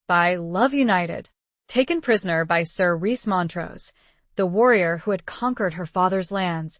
by Love United. Taken prisoner by Sir Rhys Montrose, the warrior who had conquered her father's lands,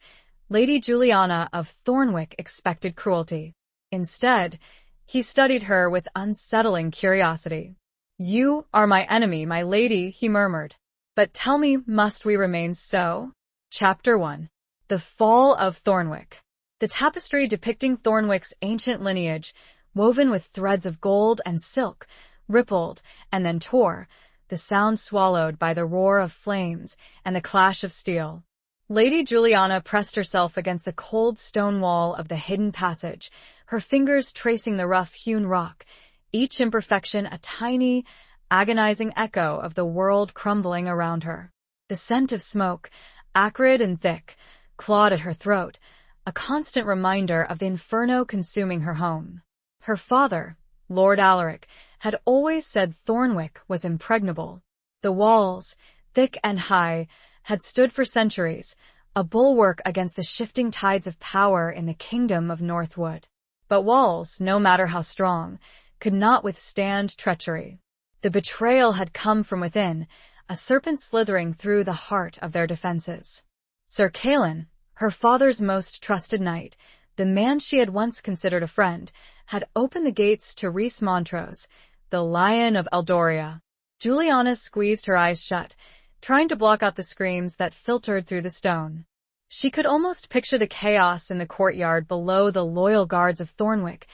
Lady Juliana of Thornwick expected cruelty. Instead, he studied her with unsettling curiosity. "You are my enemy, my lady," he murmured. "But tell me, must we remain so?" Chapter 1. The Fall of Thornwick. The tapestry depicting Thornwick's ancient lineage, woven with threads of gold and silk, rippled and then tore, the sound swallowed by the roar of flames and the clash of steel. Lady Juliana pressed herself against the cold stone wall of the hidden passage, her fingers tracing the rough-hewn rock, each imperfection a tiny, agonizing echo of the world crumbling around her. The scent of smoke, acrid and thick, clawed at her throat, a constant reminder of the inferno consuming her home. Her father, Lord Alaric, had always said Thornwick was impregnable. The walls, thick and high, had stood for centuries, a bulwark against the shifting tides of power in the kingdom of Northwood. But walls, no matter how strong, could not withstand treachery. The betrayal had come from within, a serpent slithering through the heart of their defenses. Sir Callan, her father's most trusted knight, the man she had once considered a friend, had opened the gates to Rhys Montrose, the Lion of Eldoria. Juliana squeezed her eyes shut, trying to block out the screams that filtered through the stone. She could almost picture the chaos in the courtyard below, the loyal guards of Thornwick,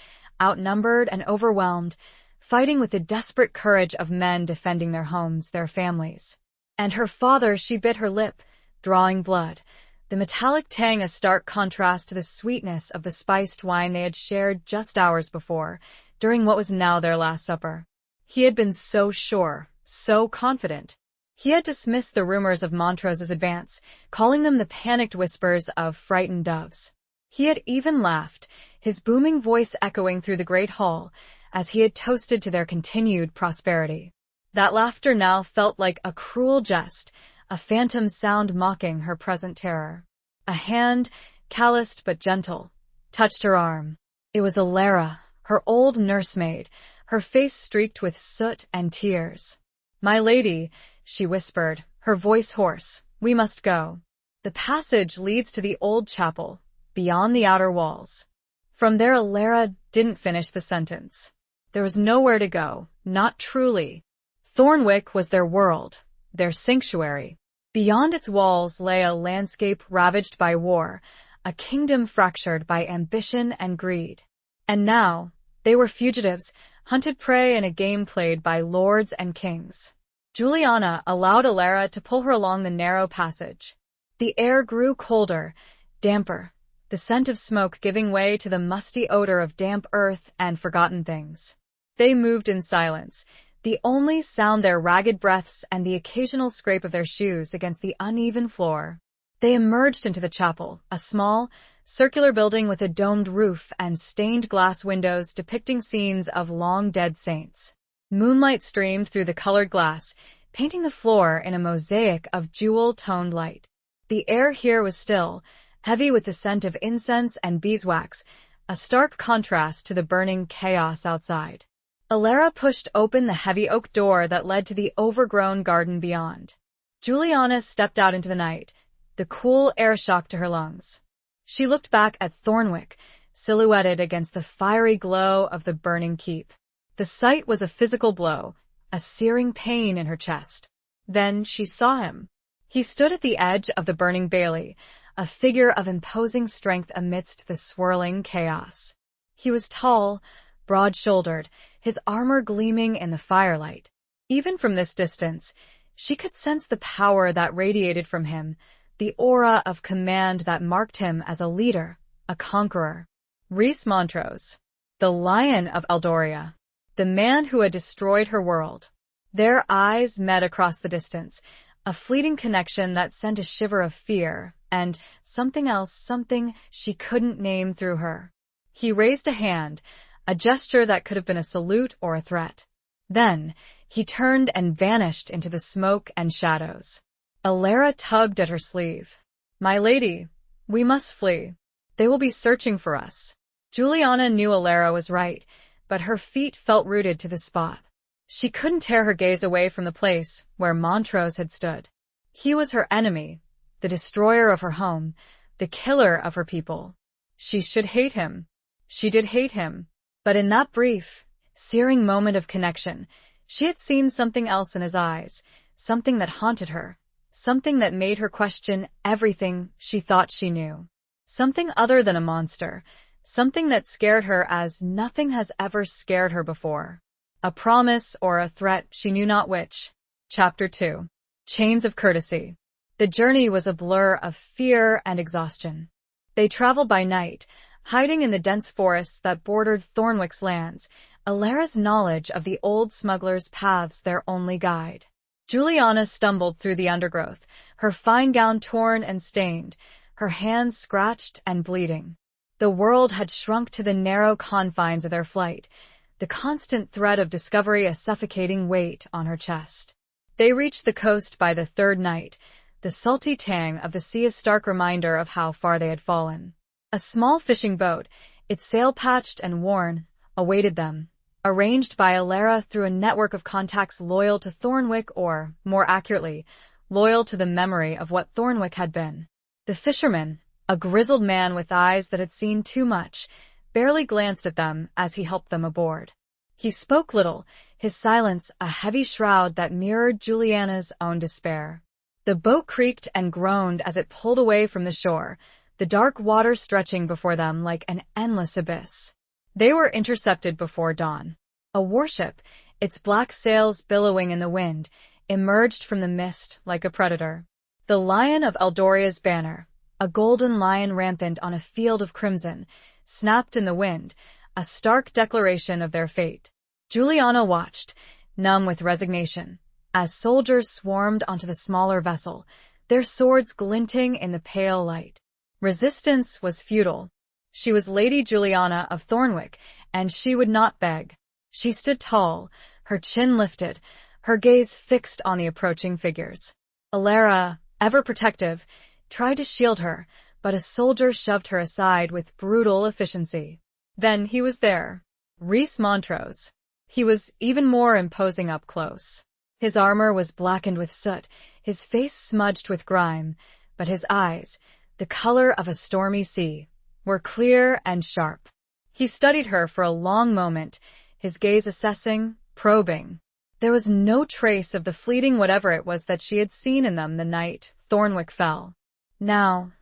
outnumbered and overwhelmed, fighting with the desperate courage of men defending their homes, their families. And her father, she bit her lip, drawing blood, the metallic tang a stark contrast to the sweetness of the spiced wine they had shared just hours before, during what was now their last supper. He had been so sure, so confident. He had dismissed the rumors of Montrose's advance, calling them the panicked whispers of frightened doves. He had even laughed, his booming voice echoing through the great hall, as he had toasted to their continued prosperity. That laughter now felt like a cruel jest, a phantom sound mocking her present terror. A hand, calloused but gentle, touched her arm. It was Alara, her old nursemaid, her face streaked with soot and tears. "My lady," she whispered, her voice hoarse, "we must go. The passage leads to the old chapel, beyond the outer walls." From there Alara didn't finish the sentence. There was nowhere to go, not truly. Thornwick was their world, their sanctuary. Beyond its walls lay a landscape ravaged by war, a kingdom fractured by ambition and greed. And now, they were fugitives, hunted prey in a game played by lords and kings. Juliana allowed Alara to pull her along the narrow passage. The air grew colder, damper, the scent of smoke giving way to the musty odor of damp earth and forgotten things. They moved in silence, the only sound their ragged breaths and the occasional scrape of their shoes against the uneven floor. They emerged into the chapel, a small, circular building with a domed roof and stained glass windows depicting scenes of long-dead saints. Moonlight streamed through the colored glass, painting the floor in a mosaic of jewel-toned light. The air here was still, heavy with the scent of incense and beeswax, a stark contrast to the burning chaos outside. Alara pushed open the heavy oak door that led to the overgrown garden beyond. Juliana stepped out into the night, the cool air shock to her lungs. She looked back at Thornwick, silhouetted against the fiery glow of the burning keep. The sight was a physical blow, a searing pain in her chest. Then she saw him. He stood at the edge of the burning bailey, a figure of imposing strength amidst the swirling chaos. He was tall, broad-shouldered, his armor gleaming in the firelight. Even from this distance, she could sense the power that radiated from him, the aura of command that marked him as a leader, a conqueror. Rhys Montrose, the Lion of Eldoria, the man who had destroyed her world. Their eyes met across the distance, a fleeting connection that sent a shiver of fear, and something else, something she couldn't name through her. He raised a hand, a gesture that could have been a salute or a threat. Then, he turned and vanished into the smoke and shadows. Alara tugged at her sleeve. "My lady, we must flee. They will be searching for us." Juliana knew Alara was right, but her feet felt rooted to the spot. She couldn't tear her gaze away from the place where Montrose had stood. He was her enemy, the destroyer of her home, the killer of her people. She should hate him. She did hate him. But in that brief, searing moment of connection, she had seen something else in his eyes, something that haunted her, something that made her question everything she thought she knew. Something other than a monster, something that scared her as nothing has ever scared her before. A promise or a threat, she knew not which. Chapter 2. Chains of Courtesy. The journey was a blur of fear and exhaustion. They traveled by night, hiding in the dense forests that bordered Thornwick's lands, Alara's knowledge of the old smuggler's paths their only guide. Juliana stumbled through the undergrowth, her fine gown torn and stained, her hands scratched and bleeding. The world had shrunk to the narrow confines of their flight, the constant threat of discovery a suffocating weight on her chest. They reached the coast by the third night, the salty tang of the sea a stark reminder of how far they had fallen. A small fishing boat, its sail patched and worn, awaited them, arranged by Alara through a network of contacts loyal to Thornwick or, more accurately, loyal to the memory of what Thornwick had been. The fisherman, a grizzled man with eyes that had seen too much, barely glanced at them as he helped them aboard. He spoke little, his silence a heavy shroud that mirrored Juliana's own despair. The boat creaked and groaned as it pulled away from the shore, the dark water stretching before them like an endless abyss. They were intercepted before dawn. A warship, its black sails billowing in the wind, emerged from the mist like a predator. The Lion of Eldoria's banner, a golden lion rampant on a field of crimson, snapped in the wind, a stark declaration of their fate. Juliana watched, numb with resignation, as soldiers swarmed onto the smaller vessel, their swords glinting in the pale light. Resistance was futile. She was Lady Juliana of Thornwick, and she would not beg. She stood tall, her chin lifted, her gaze fixed on the approaching figures. Alara, ever protective, tried to shield her, but a soldier shoved her aside with brutal efficiency. Then he was there. Rhys Montrose. He was even more imposing up close. His armor was blackened with soot, his face smudged with grime, but his eyes, the color of a stormy sea, were clear and sharp. He studied her for a long moment, his gaze assessing, probing. There was no trace of the fleeting whatever it was that she had seen in them the night Thornwick fell. Now,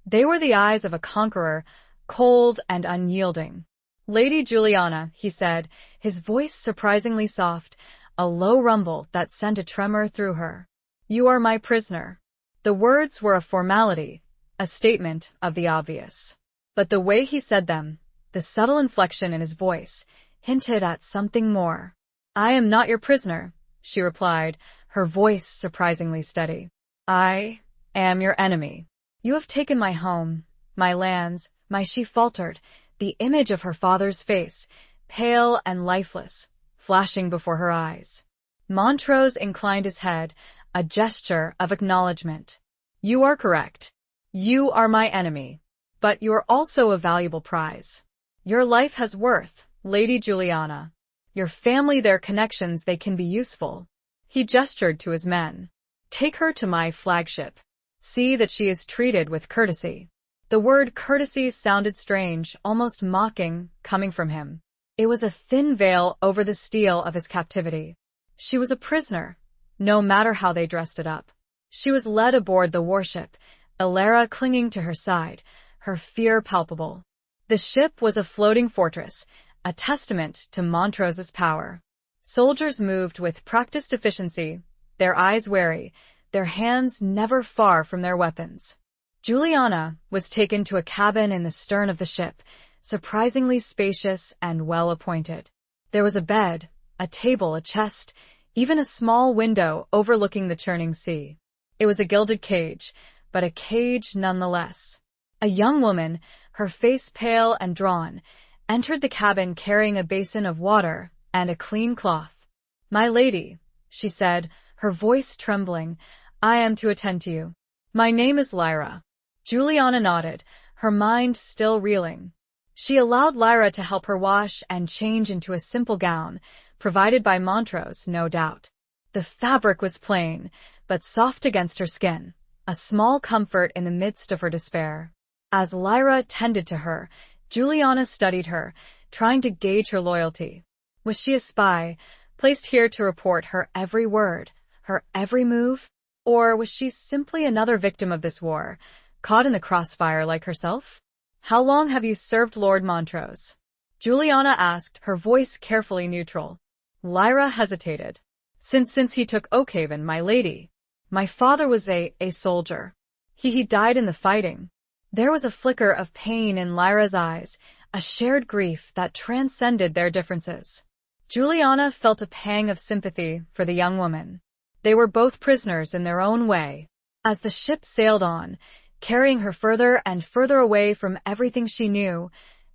they were the eyes of a conqueror, cold and unyielding. Lady Juliana, he said, his voice surprisingly soft, a low rumble that sent a tremor through her. You are my prisoner. The words were a formality, a statement of the obvious. But the way he said them, the subtle inflection in his voice, hinted at something more. I am not your prisoner, she replied, her voice surprisingly steady. I am your enemy. You have taken my home, my lands, she faltered, the image of her father's face, pale and lifeless, flashing before her eyes. Montrose inclined his head, a gesture of acknowledgement. You are correct. You are my enemy. But you're also a valuable prize. Your life has worth, Lady Juliana. Your family, their connections, they can be useful. He gestured to his men. Take her to my flagship. See that she is treated with courtesy. The word courtesy sounded strange, almost mocking, coming from him. It was a thin veil over the steel of his captivity. She was a prisoner, no matter how they dressed it up. She was led aboard the warship, Alara clinging to her side, her fear palpable. The ship was a floating fortress, a testament to Montrose's power. Soldiers moved with practiced efficiency, their eyes wary, their hands never far from their weapons. Juliana was taken to a cabin in the stern of the ship, surprisingly spacious and well-appointed. There was a bed, a table, a chest, even a small window overlooking the churning sea. It was a gilded cage, but a cage nonetheless. A young woman, her face pale and drawn, entered the cabin carrying a basin of water and a clean cloth. My lady, she said, her voice trembling, I am to attend to you. My name is Lyra. Juliana nodded, her mind still reeling. She allowed Lyra to help her wash and change into a simple gown, Provided by Montrose, no doubt. The fabric was plain, but soft against her skin, a small comfort in the midst of her despair. As Lyra tended to her, Juliana studied her, trying to gauge her loyalty. Was she a spy, placed here to report her every word, her every move? Or was she simply another victim of this war, caught in the crossfire like herself? "How long have you served Lord Montrose?" Juliana asked, her voice carefully neutral. Lyra hesitated. Since he took Oakhaven, my lady. My father was a soldier. He died in the fighting." There was a flicker of pain in Lyra's eyes, a shared grief that transcended their differences. Juliana felt a pang of sympathy for the young woman. They were both prisoners in their own way. As the ship sailed on, carrying her further and further away from everything she knew,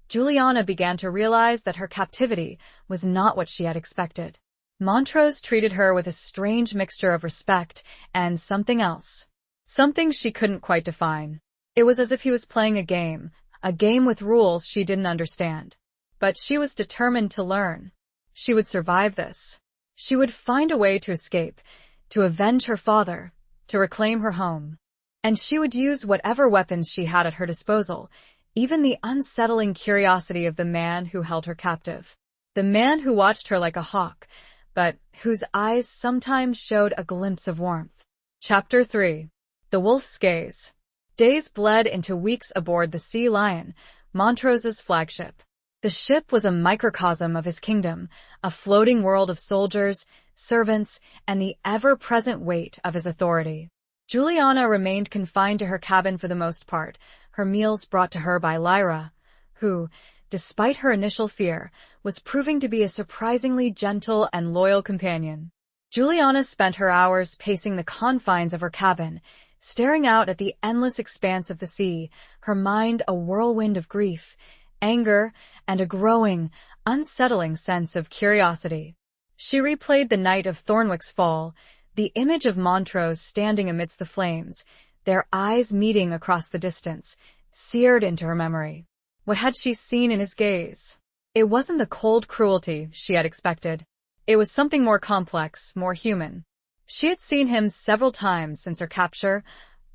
Juliana began to realize that her captivity was not what she had expected. Montrose treated her with a strange mixture of respect and something else. Something she couldn't quite define. It was as if he was playing a game with rules she didn't understand. But she was determined to learn. She would survive this. She would find a way to escape, to avenge her father, to reclaim her home. And she would use whatever weapons she had at her disposal, even the unsettling curiosity of the man who held her captive. The man who watched her like a hawk, but whose eyes sometimes showed a glimpse of warmth. Chapter 3. The Wolf's Gaze. Days bled into weeks aboard the Sea Lion, Montrose's flagship. The ship was a microcosm of his kingdom, a floating world of soldiers, servants, and the ever-present weight of his authority. Juliana remained confined to her cabin for the most part, her meals brought to her by Lyra, who, despite her initial fear, was proving to be a surprisingly gentle and loyal companion. Juliana spent her hours pacing the confines of her cabin, staring out at the endless expanse of the sea, her mind a whirlwind of grief, anger, and a growing, unsettling sense of curiosity. She replayed the night of Thornwick's fall, the image of Montrose standing amidst the flames, their eyes meeting across the distance, seared into her memory. What had she seen in his gaze? It wasn't the cold cruelty she had expected. It was something more complex, more human. She had seen him several times since her capture,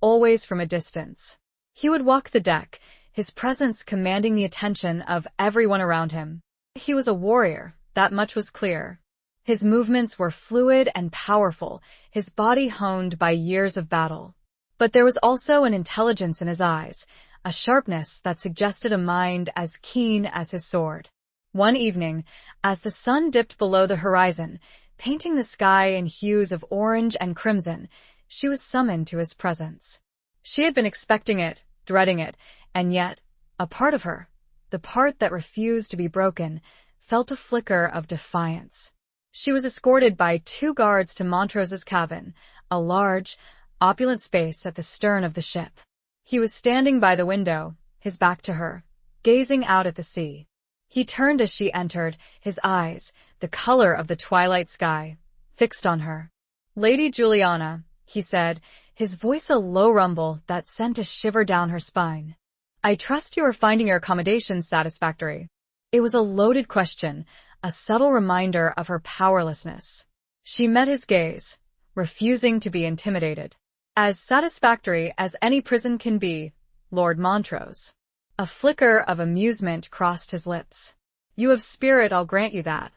always from a distance. He would walk the deck, his presence commanding the attention of everyone around him. He was a warrior, that much was clear. His movements were fluid and powerful, his body honed by years of battle. But there was also an intelligence in his eyes, a sharpness that suggested a mind as keen as his sword. One evening, as the sun dipped below the horizon, painting the sky in hues of orange and crimson, she was summoned to his presence. She had been expecting it, dreading it, and yet, a part of her, the part that refused to be broken, felt a flicker of defiance. She was escorted by 2 guards to Montrose's cabin, a large, opulent space at the stern of the ship. He was standing by the window, his back to her, gazing out at the sea. He turned as she entered, his eyes, the color of the twilight sky, fixed on her. "Lady Juliana," he said, his voice a low rumble that sent a shiver down her spine. "I trust you are finding your accommodations satisfactory." It was a loaded question, a subtle reminder of her powerlessness. She met his gaze, refusing to be intimidated. "As satisfactory as any prison can be, Lord Montrose." A flicker of amusement crossed his lips. "You have spirit, I'll grant you that.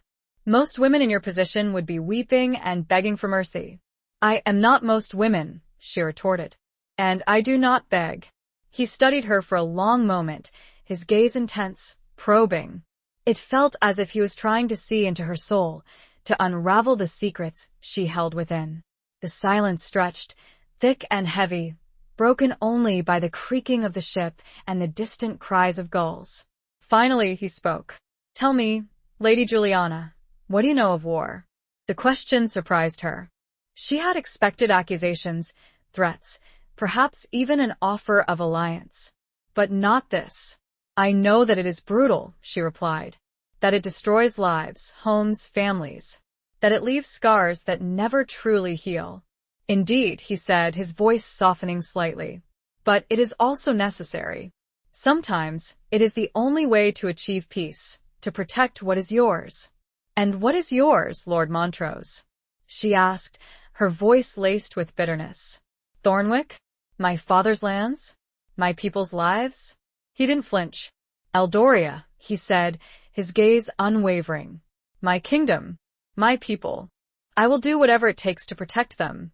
Most women in your position would be weeping and begging for mercy." "I am not most women," she retorted. "And I do not beg." He studied her for a long moment, his gaze intense, probing. It felt as if he was trying to see into her soul, to unravel the secrets she held within. The silence stretched, thick and heavy, broken only by the creaking of the ship and the distant cries of gulls. Finally he spoke. "Tell me, Lady Juliana, what do you know of war?" The question surprised her. She had expected accusations, threats, perhaps even an offer of alliance. But not this. "I know that it is brutal," she replied. "That it destroys lives, homes, families. That it leaves scars that never truly heal." "Indeed," he said, his voice softening slightly. "But it is also necessary. Sometimes, it is the only way to achieve peace, to protect what is yours." "And what is yours, Lord Montrose?" she asked, her voice laced with bitterness. "Thornwick? My father's lands? My people's lives?" He didn't flinch. "Eldoria," he said, his gaze unwavering. "My kingdom. My people. I will do whatever it takes to protect them,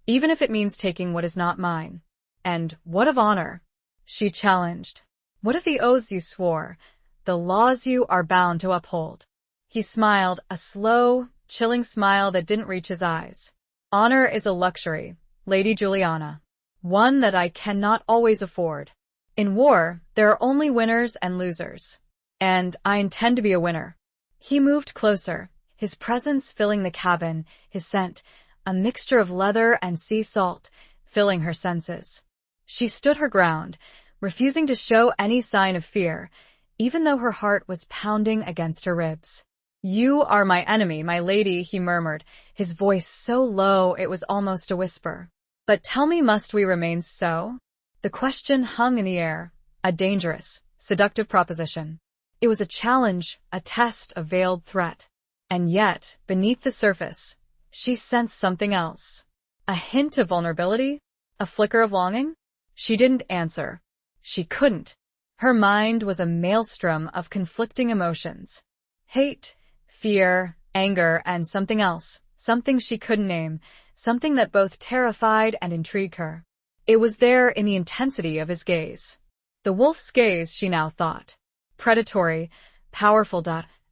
even if it means taking what is not mine." "And what of honor?" she challenged. "What of the oaths you swore, the laws you are bound to uphold?" He smiled, a slow, chilling smile that didn't reach his eyes. "Honor is a luxury, Lady Juliana, one that I cannot always afford. In war, there are only winners and losers. And I intend to be a winner." He moved closer, his presence filling the cabin, his scent, a mixture of leather and sea salt, filling her senses. She stood her ground, refusing to show any sign of fear, even though her heart was pounding against her ribs. "You are my enemy, my lady," he murmured, his voice so low it was almost a whisper. "But tell me, must we remain so?" The question hung in the air, a dangerous, seductive proposition. It was a challenge, a test, a veiled threat. And yet, beneath the surface, she sensed something else. A hint of vulnerability? A flicker of longing? She didn't answer. She couldn't. Her mind was a maelstrom of conflicting emotions. Hate, fear, anger, and something else, something she couldn't name, something that both terrified and intrigued her. It was there in the intensity of his gaze. The wolf's gaze, she now thought. Predatory, powerful,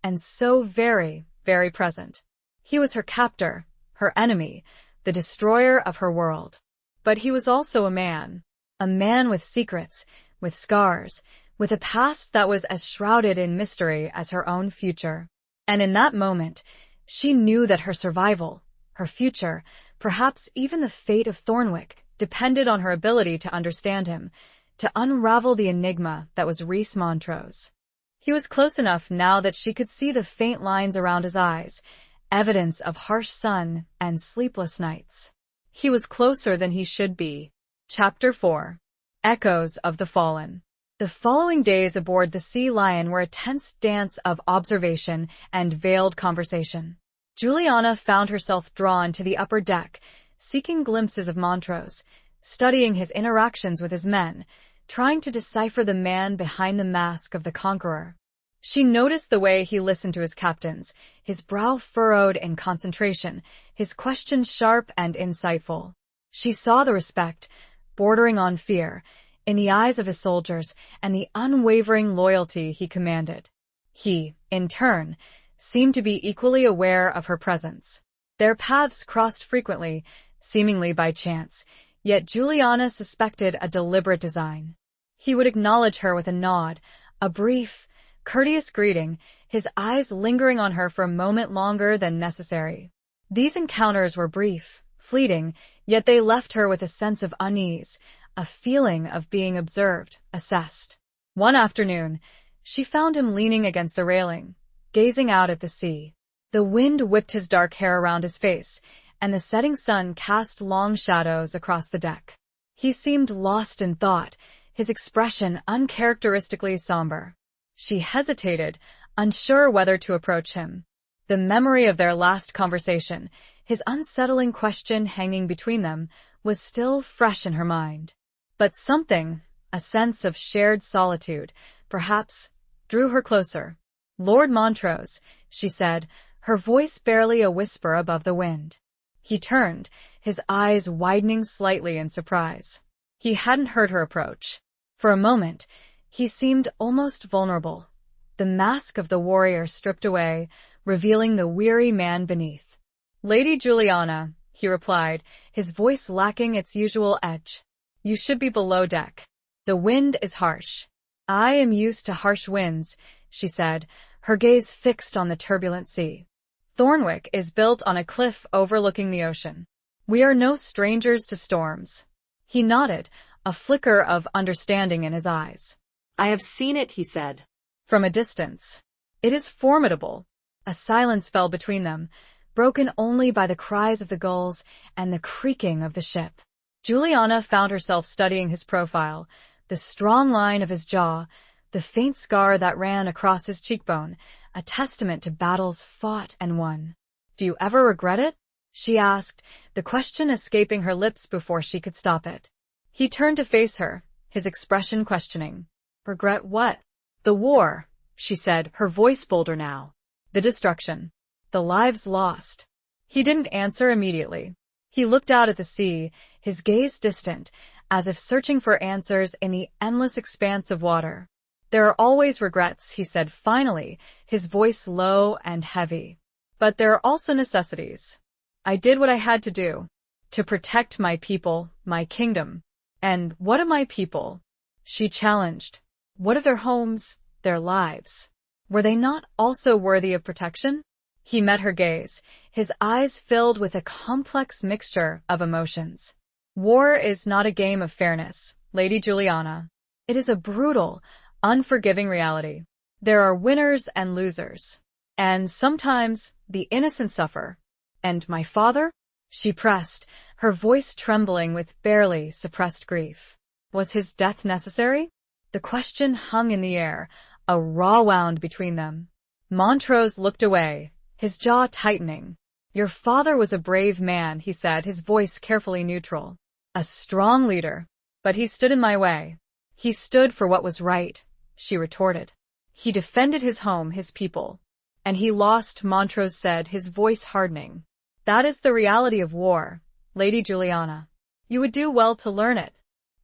and so very, very present. He was her captor, her enemy, the destroyer of her world. But he was also a man with secrets, with scars, with a past that was as shrouded in mystery as her own future. And in that moment, she knew that her survival, her future, perhaps even the fate of Thornwick, depended on her ability to understand him, to unravel the enigma that was Rhys Montrose. He was close enough now that she could see the faint lines around his eyes, evidence of harsh sun and sleepless nights. He was closer than he should be. Chapter 4. Echoes of the Fallen. The following days aboard the Sea Lion were a tense dance of observation and veiled conversation. Juliana found herself drawn to the upper deck, seeking glimpses of Montrose, studying his interactions with his men, trying to decipher the man behind the mask of the conqueror. She noticed the way he listened to his captains, his brow furrowed in concentration, his questions sharp and insightful. She saw the respect, bordering on fear, in the eyes of his soldiers and the unwavering loyalty he commanded. He, in turn, seemed to be equally aware of her presence. Their paths crossed frequently, seemingly by chance, yet Juliana suspected a deliberate design. He would acknowledge her with a nod, a brief, courteous greeting, his eyes lingering on her for a moment longer than necessary. These encounters were brief, fleeting, yet they left her with a sense of unease, a feeling of being observed, assessed. One afternoon, she found him leaning against the railing, gazing out at the sea. The wind whipped his dark hair around his face, and the setting sun cast long shadows across the deck. He seemed lost in thought, his expression uncharacteristically somber. She hesitated, unsure whether to approach him. The memory of their last conversation, his unsettling question hanging between them, was still fresh in her mind. But something, a sense of shared solitude, perhaps, drew her closer. "Lord Montrose," she said, her voice barely a whisper above the wind. He turned, his eyes widening slightly in surprise. He hadn't heard her approach. For a moment, he seemed almost vulnerable, the mask of the warrior stripped away, revealing the weary man beneath. "Lady Juliana," he replied, his voice lacking its usual edge. "You should be below deck. The wind is harsh." "I am used to harsh winds," she said, her gaze fixed on the turbulent sea. "Thornwick is built on a cliff overlooking the ocean. We are no strangers to storms." He nodded, a flicker of understanding in his eyes. "I have seen it," he said. "From a distance. It is formidable." A silence fell between them, broken only by the cries of the gulls and the creaking of the ship. Juliana found herself studying his profile, the strong line of his jaw, the faint scar that ran across his cheekbone, a testament to battles fought and won. "Do you ever regret it?" she asked, the question escaping her lips before she could stop it. He turned to face her, his expression questioning. "Regret what?" "The war," she said, her voice bolder now. "The destruction. The lives lost." He didn't answer immediately. He looked out at the sea, his gaze distant, as if searching for answers in the endless expanse of water. "There are always regrets," he said finally, his voice low and heavy. "But there are also necessities. I did what I had to do, to protect my people, my kingdom." "And what of my people?" she challenged. "What of their homes, their lives? Were they not also worthy of protection?" He met her gaze, his eyes filled with a complex mixture of emotions. "War is not a game of fairness, Lady Juliana. It is a brutal, unforgiving reality. There are winners and losers. And sometimes the innocent suffer. And my father?" she pressed, her voice trembling with barely suppressed grief. "Was his death necessary?" The question hung in the air, a raw wound between them. Montrose looked away, his jaw tightening. "Your father was a brave man," he said, his voice carefully neutral. "A strong leader. But he stood in my way." "He stood for what was right," she retorted. "He defended his home, his people. And he lost," Montrose said, his voice hardening. "That is the reality of war, Lady Juliana. You would do well to learn it."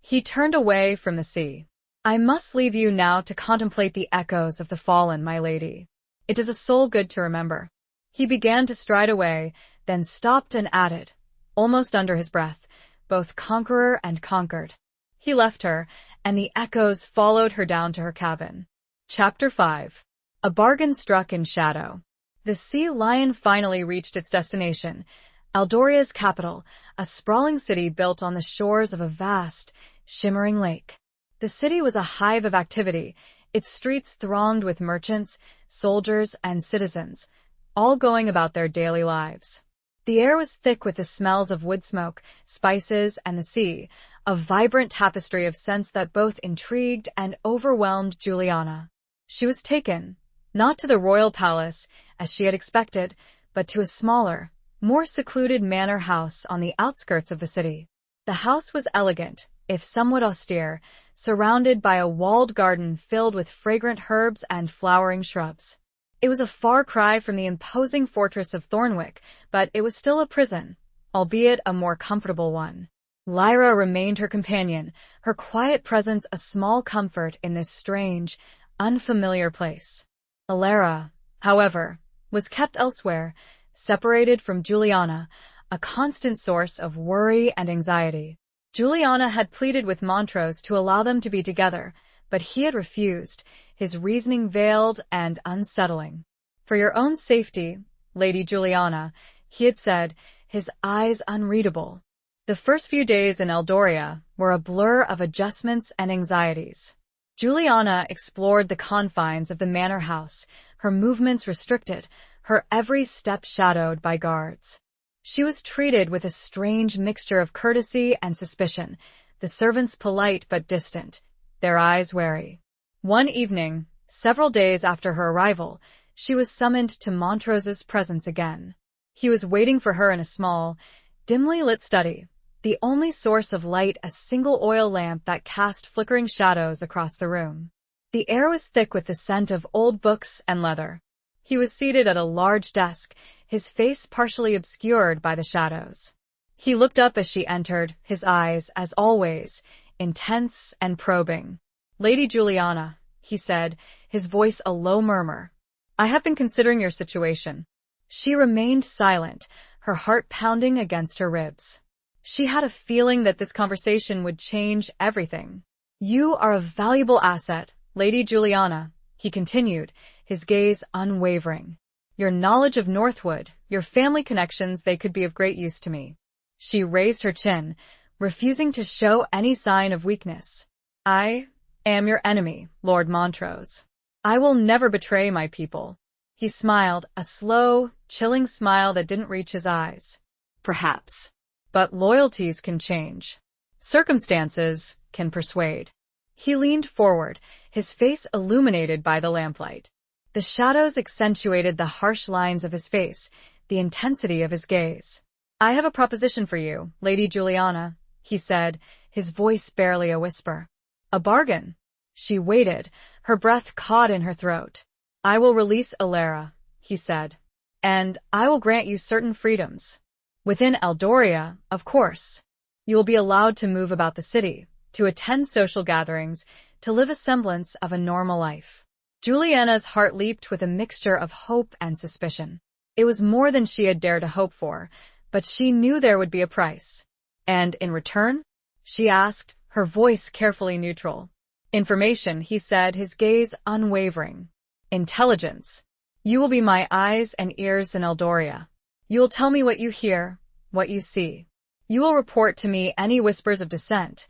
He turned away from the sea. "I must leave you now to contemplate the echoes of the fallen, my lady. It is a soul good to remember." He began to stride away, then stopped and added, almost under his breath, both conqueror and conquered. He left her, and the echoes followed her down to her cabin. Chapter 5. A bargain struck in shadow. The Sea Lion finally reached its destination, Eldoria's capital, a sprawling city built on the shores of a vast, shimmering lake. The city was a hive of activity, its streets thronged with merchants, soldiers, and citizens, all going about their daily lives. The air was thick with the smells of wood smoke, spices, and the sea, a vibrant tapestry of scents that both intrigued and overwhelmed Juliana. She was taken, not to the royal palace, as she had expected, but to a smaller, more secluded manor house on the outskirts of the city. The house was elegant, if somewhat austere, surrounded by a walled garden filled with fragrant herbs and flowering shrubs. It was a far cry from the imposing fortress of Thornwick, but it was still a prison, albeit a more comfortable one. Lyra remained her companion, her quiet presence a small comfort in this strange, unfamiliar place. Alara, however, was kept elsewhere, separated from Juliana, a constant source of worry and anxiety. Juliana had pleaded with Montrose to allow them to be together, but he had refused, his reasoning veiled and unsettling. "For your own safety, Lady Juliana," he had said, his eyes unreadable. The first few days in Eldoria were a blur of adjustments and anxieties. Juliana explored the confines of the manor house, her movements restricted, her every step shadowed by guards. She was treated with a strange mixture of courtesy and suspicion, the servants polite but distant, their eyes wary. One evening, several days after her arrival, she was summoned to Montrose's presence again. He was waiting for her in a small, dimly lit study, the only source of light a single oil lamp that cast flickering shadows across the room. The air was thick with the scent of old books and leather. He was seated at a large desk, his face partially obscured by the shadows. He looked up as she entered, his eyes, as always, intense and probing. "Lady Juliana," he said, his voice a low murmur, "I have been considering your situation." She remained silent, her heart pounding against her ribs. She had a feeling that this conversation would change everything. "You are a valuable asset, Lady Juliana," he continued, his gaze unwavering. "Your knowledge of Northwood, your family connections, they could be of great use to me." She raised her chin, refusing to show any sign of weakness. "I am your enemy, Lord Montrose. I will never betray my people." He smiled, a slow, chilling smile that didn't reach his eyes. "Perhaps. But loyalties can change. Circumstances can persuade." He leaned forward, his face illuminated by the lamplight. The shadows accentuated the harsh lines of his face, the intensity of his gaze. "I have a proposition for you, Lady Juliana," he said, his voice barely a whisper. "A bargain." She waited, her breath caught in her throat. "I will release Alara," he said, "and I will grant you certain freedoms. Within Eldoria, of course. You will be allowed to move about the city, to attend social gatherings, to live a semblance of a normal life." Juliana's heart leaped with a mixture of hope and suspicion. It was more than she had dared to hope for, but she knew there would be a price. "And in return?" she asked, her voice carefully neutral. "Information," he said, his gaze unwavering. "Intelligence. You will be my eyes and ears in Eldoria. You will tell me what you hear, what you see. You will report to me any whispers of dissent,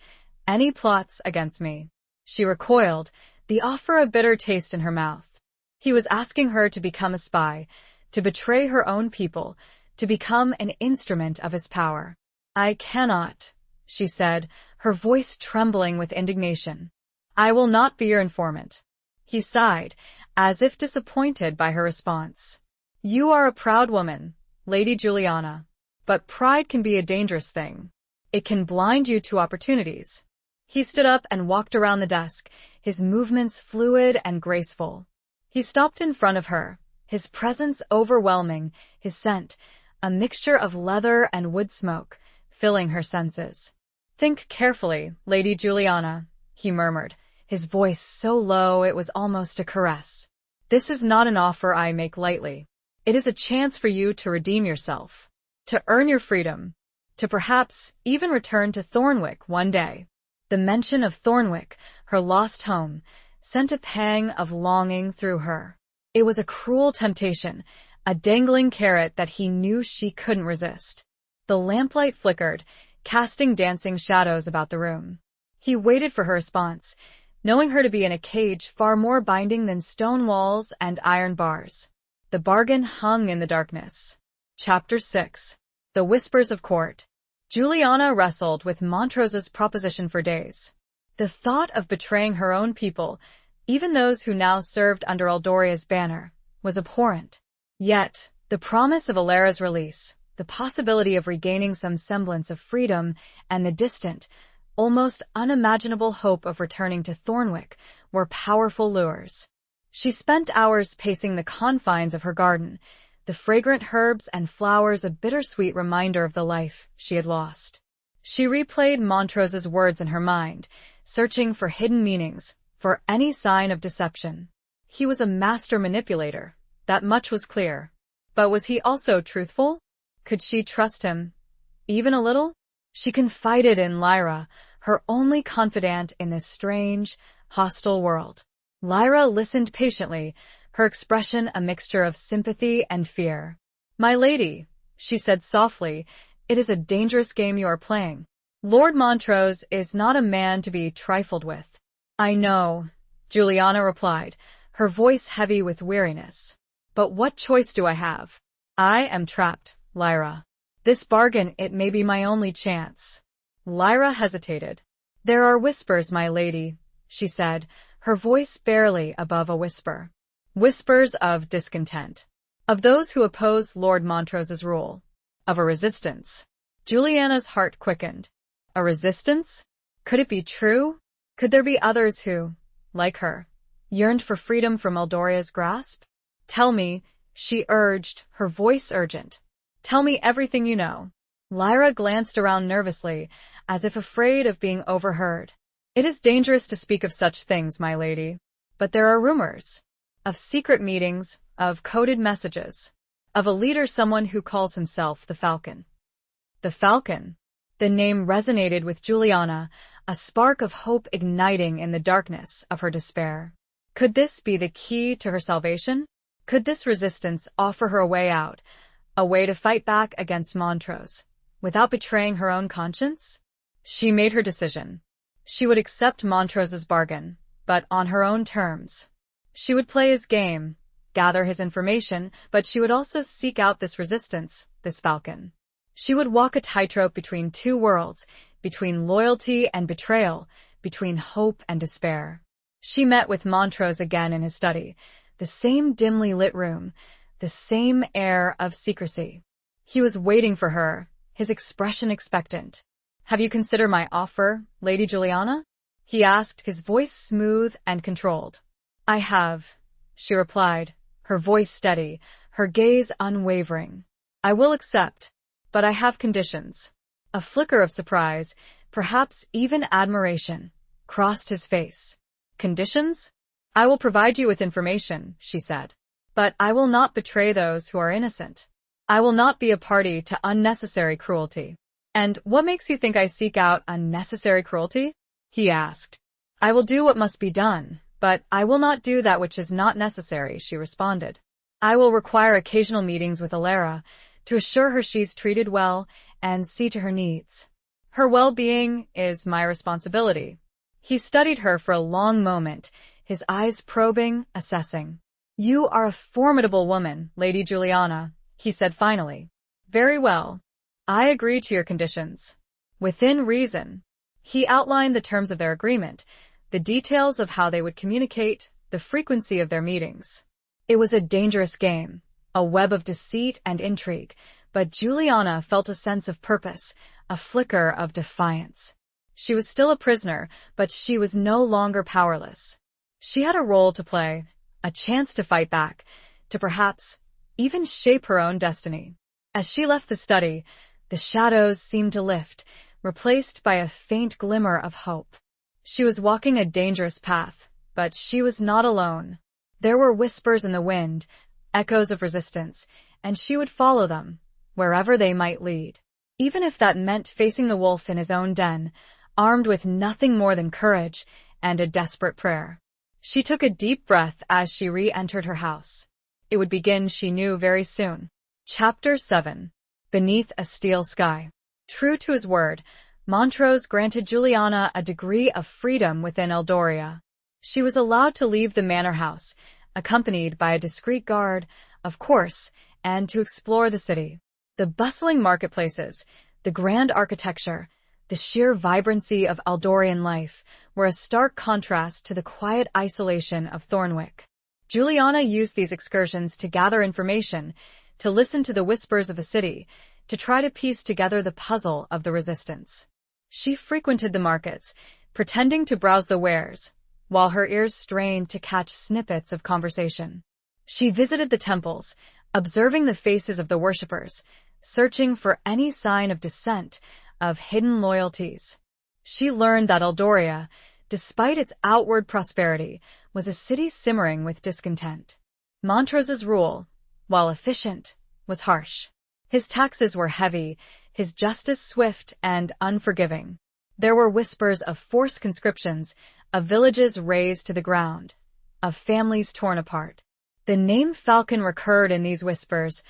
any plots against me." She recoiled, the offer a bitter taste in her mouth. He was asking her to become a spy, to betray her own people, to become an instrument of his power. "I cannot," she said, her voice trembling with indignation. "I will not be your informant." He sighed, as if disappointed by her response. "You are a proud woman, Lady Juliana, but pride can be a dangerous thing. It can blind you to opportunities." He stood up and walked around the desk, his movements fluid and graceful. He stopped in front of her, his presence overwhelming, his scent, a mixture of leather and wood smoke, filling her senses. "Think carefully, Lady Juliana," he murmured, his voice so low it was almost a caress. "This is not an offer I make lightly. It is a chance for you to redeem yourself, to earn your freedom, to perhaps even return to Thornwick one day." The mention of Thornwick, her lost home, sent a pang of longing through her. It was a cruel temptation, a dangling carrot that he knew she couldn't resist. The lamplight flickered, casting dancing shadows about the room. He waited for her response, knowing her to be in a cage far more binding than stone walls and iron bars. The bargain hung in the darkness. Chapter 6. The Whispers of Court. Juliana wrestled with Montrose's proposition for days. The thought of betraying her own people, even those who now served under Eldoria's banner, was abhorrent. Yet, the promise of Alara's release, the possibility of regaining some semblance of freedom, and the distant, almost unimaginable hope of returning to Thornwick were powerful lures. She spent hours pacing the confines of her garden, the fragrant herbs and flowers a bittersweet reminder of the life she had lost. She replayed Montrose's words in her mind, searching for hidden meanings, for any sign of deception. He was a master manipulator, that much was clear. But was he also truthful? Could she trust him, even a little? She confided in Lyra, her only confidant in this strange, hostile world. Lyra listened patiently, her expression a mixture of sympathy and fear. "My lady," she said softly, "it is a dangerous game you are playing. Lord Montrose is not a man to be trifled with." "I know," Juliana replied, her voice heavy with weariness. "But what choice do I have? I am trapped, Lyra. This bargain, it may be my only chance." Lyra hesitated. "There are whispers, my lady," she said, her voice barely above a whisper. "Whispers of discontent. Of those who oppose Lord Montrose's rule. Of a resistance." Juliana's heart quickened. A resistance? Could it be true? Could there be others who, like her, yearned for freedom from Eldoria's grasp? "Tell me," she urged, her voice urgent. "Tell me everything you know." Lyra glanced around nervously, as if afraid of being overheard. "It is dangerous to speak of such things, my lady. But there are rumors. Of secret meetings, of coded messages. Of a leader, someone who calls himself the Falcon." The Falcon. The name resonated with Juliana, a spark of hope igniting in the darkness of her despair. Could this be the key to her salvation? Could this resistance offer her a way out, a way to fight back against Montrose, without betraying her own conscience? She made her decision. She would accept Montrose's bargain, but on her own terms. She would play his game, gather his information, but she would also seek out this resistance, this Falcon. She would walk a tightrope between two worlds, between loyalty and betrayal, between hope and despair. She met with Montrose again in his study, the same dimly lit room, the same air of secrecy. He was waiting for her, his expression expectant. "Have you considered my offer, Lady Juliana?" he asked, his voice smooth and controlled. "I have," she replied, her voice steady, her gaze unwavering. "I will accept, but I have conditions." A flicker of surprise, perhaps even admiration, crossed his face. "Conditions?" "I will provide you with information," she said. "But I will not betray those who are innocent. I will not be a party to unnecessary cruelty." "And what makes you think I seek out unnecessary cruelty?" he asked. "I will do what must be done, but I will not do that which is not necessary," she responded. "I will require occasional meetings with Alara to assure her she's treated well and see to her needs. Her well-being is my responsibility." He studied her for a long moment, his eyes probing, assessing. "You are a formidable woman, Lady Juliana," he said finally. "Very well. I agree to your conditions. Within reason." He outlined the terms of their agreement, the details of how they would communicate, the frequency of their meetings. It was a dangerous game, a web of deceit and intrigue, but Juliana felt a sense of purpose, a flicker of defiance. She was still a prisoner, but she was no longer powerless. She had a role to play, a chance to fight back, to perhaps even shape her own destiny. As she left the study, the shadows seemed to lift, replaced by a faint glimmer of hope. She was walking a dangerous path, but she was not alone. There were whispers in the wind, echoes of resistance, and she would follow them, wherever they might lead. Even if that meant facing the wolf in his own den, armed with nothing more than courage and a desperate prayer. She took a deep breath as she re-entered her house. It would begin, she knew, very soon. Chapter 7. Beneath a Steel Sky. True to his word, Montrose granted Juliana a degree of freedom within Eldoria. She was allowed to leave the manor house, accompanied by a discreet guard, of course, and to explore the city. The bustling marketplaces, the grand architecture, the sheer vibrancy of Eldorian life were a stark contrast to the quiet isolation of Thornwick. Juliana used these excursions to gather information, to listen to the whispers of the city, to try to piece together the puzzle of the resistance. She frequented the markets, pretending to browse the wares, while her ears strained to catch snippets of conversation. She visited the temples, observing the faces of the worshippers, searching for any sign of dissent, of hidden loyalties. She learned that Eldoria, despite its outward prosperity, was a city simmering with discontent. Montrose's rule, while efficient, was harsh. His taxes were heavy, his justice swift and unforgiving. There were whispers of forced conscriptions, of villages razed to the ground, of families torn apart. The name Falcon recurred in these whispers,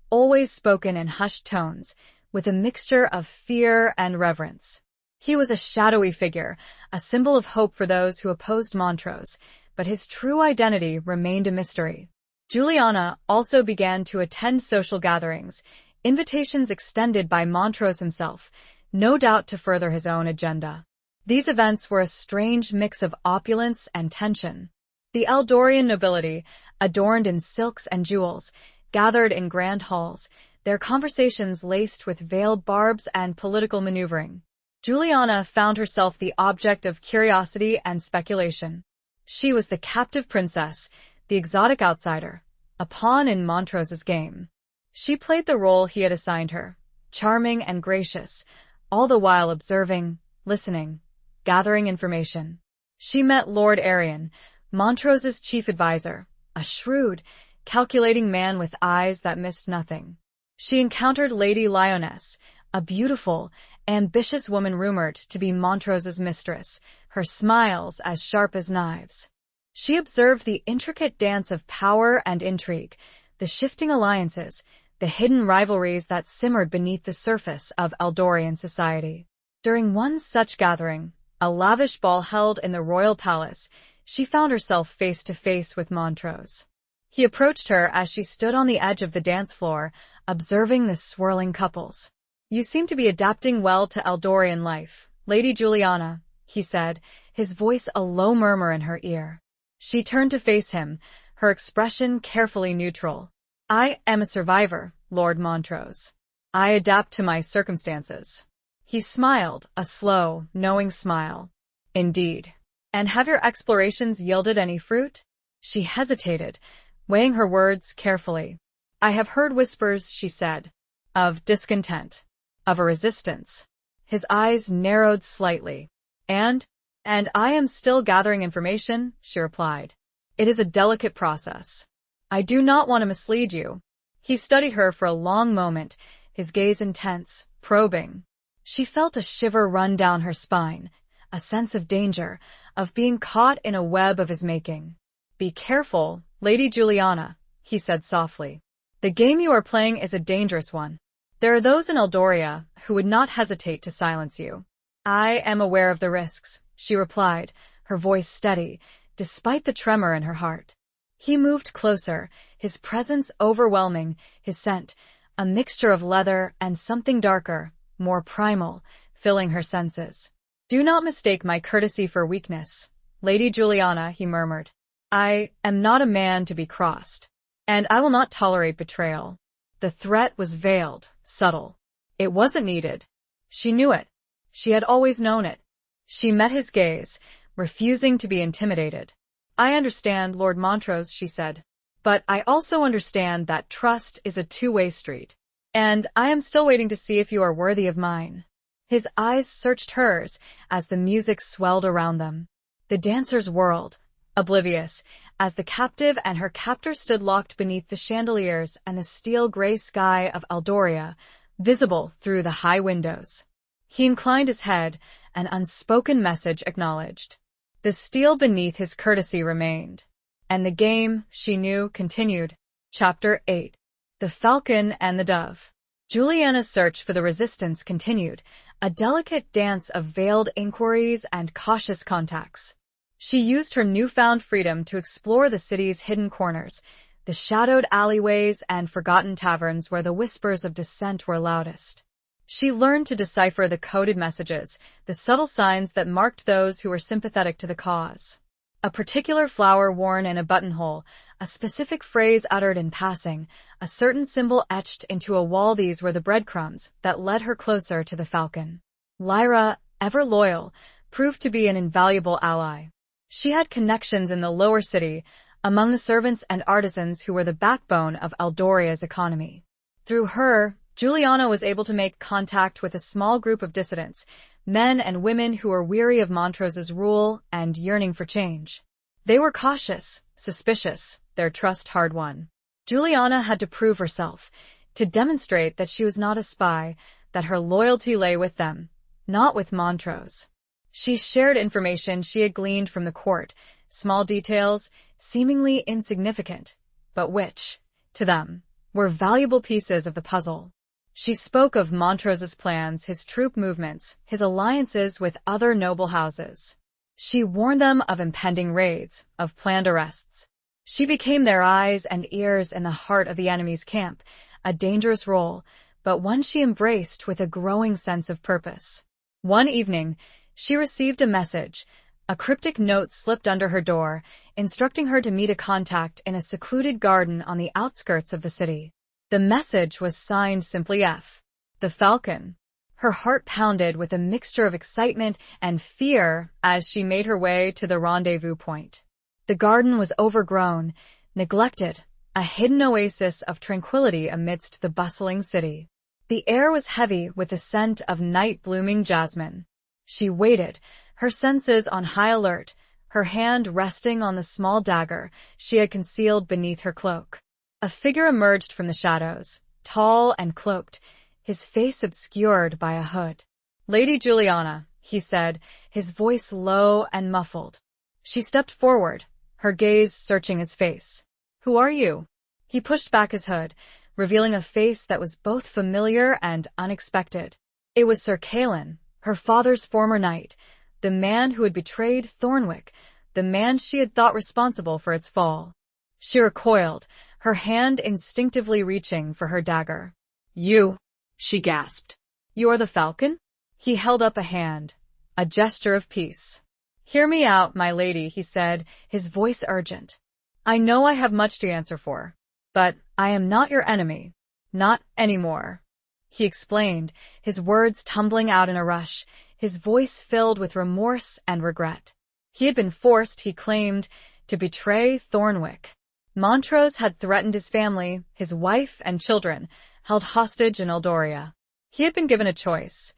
always spoken in hushed tones, with a mixture of fear and reverence. He was a shadowy figure, a symbol of hope for those who opposed Montrose, but his true identity remained a mystery. Juliana also began to attend social gatherings, invitations extended by Montrose himself, no doubt to further his own agenda. These events were a strange mix of opulence and tension. The Eldorian nobility, adorned in silks and jewels, gathered in grand halls, their conversations laced with veiled barbs and political maneuvering. Juliana found herself the object of curiosity and speculation. She was the captive princess, the exotic outsider, a pawn in Montrose's game. She played the role he had assigned her, charming and gracious, all the while observing, listening, gathering information. She met Lord Arian, Montrose's chief advisor, a shrewd, calculating man with eyes that missed nothing. She encountered Lady Lyonesse, a beautiful, ambitious woman rumored to be Montrose's mistress, her smiles as sharp as knives. She observed the intricate dance of power and intrigue, the shifting alliances, the hidden rivalries that simmered beneath the surface of Eldorian society. During one such gathering, a lavish ball held in the royal palace, she found herself face to face with Montrose. He approached her as she stood on the edge of the dance floor, observing the swirling couples. "You seem to be adapting well to Eldorian life, Lady Juliana," he said, his voice a low murmur in her ear. She turned to face him, her expression carefully neutral. I am a survivor, Lord Montrose. I adapt to my circumstances. He smiled, a slow, knowing smile. Indeed. And have your explorations yielded any fruit? She hesitated, weighing her words carefully. I have heard whispers, she said, of discontent, of a resistance. His eyes narrowed slightly. And I am still gathering information, she replied. It is a delicate process. I do not want to mislead you. He studied her for a long moment, his gaze intense, probing. She felt a shiver run down her spine, a sense of danger, of being caught in a web of his making. Be careful, Lady Juliana, he said softly. The game you are playing is a dangerous one. There are those in Eldoria who would not hesitate to silence you. I am aware of the risks, she replied, her voice steady, despite the tremor in her heart. He moved closer, his presence overwhelming, his scent, a mixture of leather and something darker, more primal, filling her senses. Do not mistake my courtesy for weakness, Lady Juliana, he murmured. I am not a man to be crossed, and I will not tolerate betrayal. The threat was veiled, subtle. It wasn't needed. She knew it. She had always known it. She met his gaze, refusing to be intimidated. I understand, Lord Montrose, she said. But I also understand that trust is a two-way street. And I am still waiting to see if you are worthy of mine. His eyes searched hers as the music swelled around them. The dancers whirled, oblivious, as the captive and her captor stood locked beneath the chandeliers and the steel-gray sky of Eldoria, visible through the high windows. He inclined his head, an unspoken message acknowledged. The steel beneath his courtesy remained. And the game, she knew, continued. Chapter 8. The Falcon and the Dove. Juliana's search for the resistance continued, a delicate dance of veiled inquiries and cautious contacts. She used her newfound freedom to explore the city's hidden corners, the shadowed alleyways and forgotten taverns where the whispers of dissent were loudest. She learned to decipher the coded messages, the subtle signs that marked those who were sympathetic to the cause. A particular flower worn in a buttonhole, a specific phrase uttered in passing, a certain symbol etched into a wall, these were the breadcrumbs that led her closer to the Falcon. Lyra, ever loyal, proved to be an invaluable ally. She had connections in the lower city, among the servants and artisans who were the backbone of Eldoria's economy. Through her, Juliana was able to make contact with a small group of dissidents, men and women who were weary of Montrose's rule and yearning for change. They were cautious, suspicious, their trust hard-won. Juliana had to prove herself, to demonstrate that she was not a spy, that her loyalty lay with them, not with Montrose. She shared information she had gleaned from the court, small details, seemingly insignificant, but which, to them, were valuable pieces of the puzzle. She spoke of Montrose's plans, his troop movements, his alliances with other noble houses. She warned them of impending raids, of planned arrests. She became their eyes and ears in the heart of the enemy's camp, a dangerous role, but one she embraced with a growing sense of purpose. One evening, she received a message. A cryptic note slipped under her door, instructing her to meet a contact in a secluded garden on the outskirts of the city. The message was signed simply F. The Falcon. Her heart pounded with a mixture of excitement and fear as she made her way to the rendezvous point. The garden was overgrown, neglected, a hidden oasis of tranquility amidst the bustling city. The air was heavy with the scent of night-blooming jasmine. She waited, her senses on high alert, her hand resting on the small dagger she had concealed beneath her cloak. A figure emerged from the shadows, tall and cloaked, his face obscured by a hood. Lady Juliana, he said, his voice low and muffled. She stepped forward, her gaze searching his face. Who are you? He pushed back his hood, revealing a face that was both familiar and unexpected. It was Sir Callan, her father's former knight, the man who had betrayed Thornwick, the man she had thought responsible for its fall. She recoiled, her hand instinctively reaching for her dagger. You, she gasped. You are the Falcon? He held up a hand. a gesture of peace. "Hear me out, my lady," he said, his voice urgent. "I know I have much to answer for, but I am not your enemy. Not anymore," he explained, his words tumbling out in a rush, his voice filled with remorse and regret. He had been forced, he claimed, to betray Thornwick. Montrose had threatened his family, his wife and children, held hostage in Eldoria. He had been given a choice: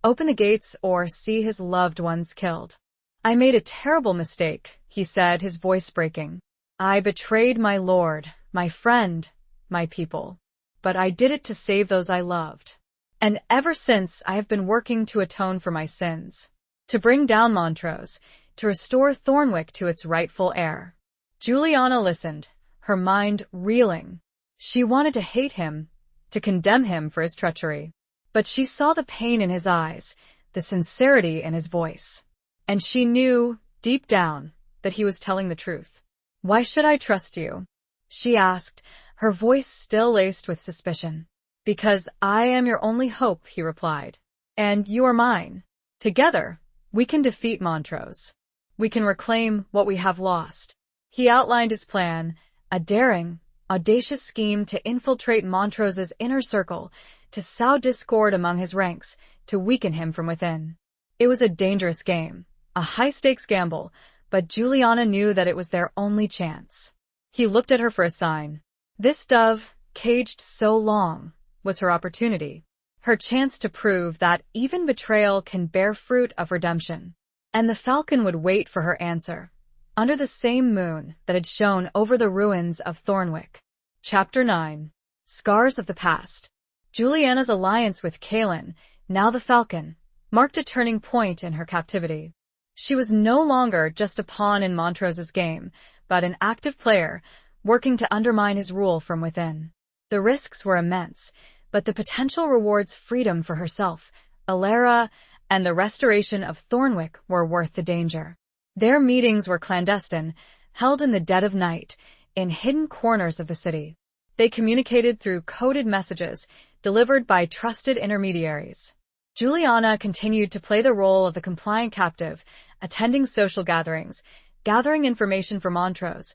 open the gates or see his loved ones killed. "I made a terrible mistake," he said, his voice breaking. "I betrayed my lord, my friend, my people. But I did it to save those I loved. And ever since I have been working to atone for my sins, to bring down Montrose, to restore Thornwick to its rightful heir." Juliana listened, her mind reeling. She wanted to hate him, to condemn him for his treachery. But she saw the pain in his eyes, the sincerity in his voice. And she knew, deep down, that he was telling the truth. "Why should I trust you?" she asked, her voice still laced with suspicion. "Because I am your only hope," he replied. "And you are mine. Together, we can defeat Montrose. We can reclaim what we have lost." He outlined his plan, a daring, audacious scheme to infiltrate Montrose's inner circle, to sow discord among his ranks, to weaken him from within. It was a dangerous game, a high-stakes gamble, but Juliana knew that it was their only chance. He looked at her for a sign. This dove, caged so long, was her opportunity, her chance to prove that even betrayal can bear fruit of redemption. And the falcon would wait for her answer, under the same moon that had shone over the ruins of Thornwick. Chapter 9. Scars of the Past. Juliana's alliance with Kaelin, now the Falcon, marked a turning point in her captivity. She was no longer just a pawn in Montrose's game, but an active player, working to undermine his rule from within. The risks were immense, but the potential rewards freedom for herself, Alara, and the restoration of Thornwick were worth the danger. Their meetings were clandestine, held in the dead of night, in hidden corners of the city. They communicated through coded messages, delivered by trusted intermediaries. Juliana continued to play the role of the compliant captive, attending social gatherings, gathering information for Montrose,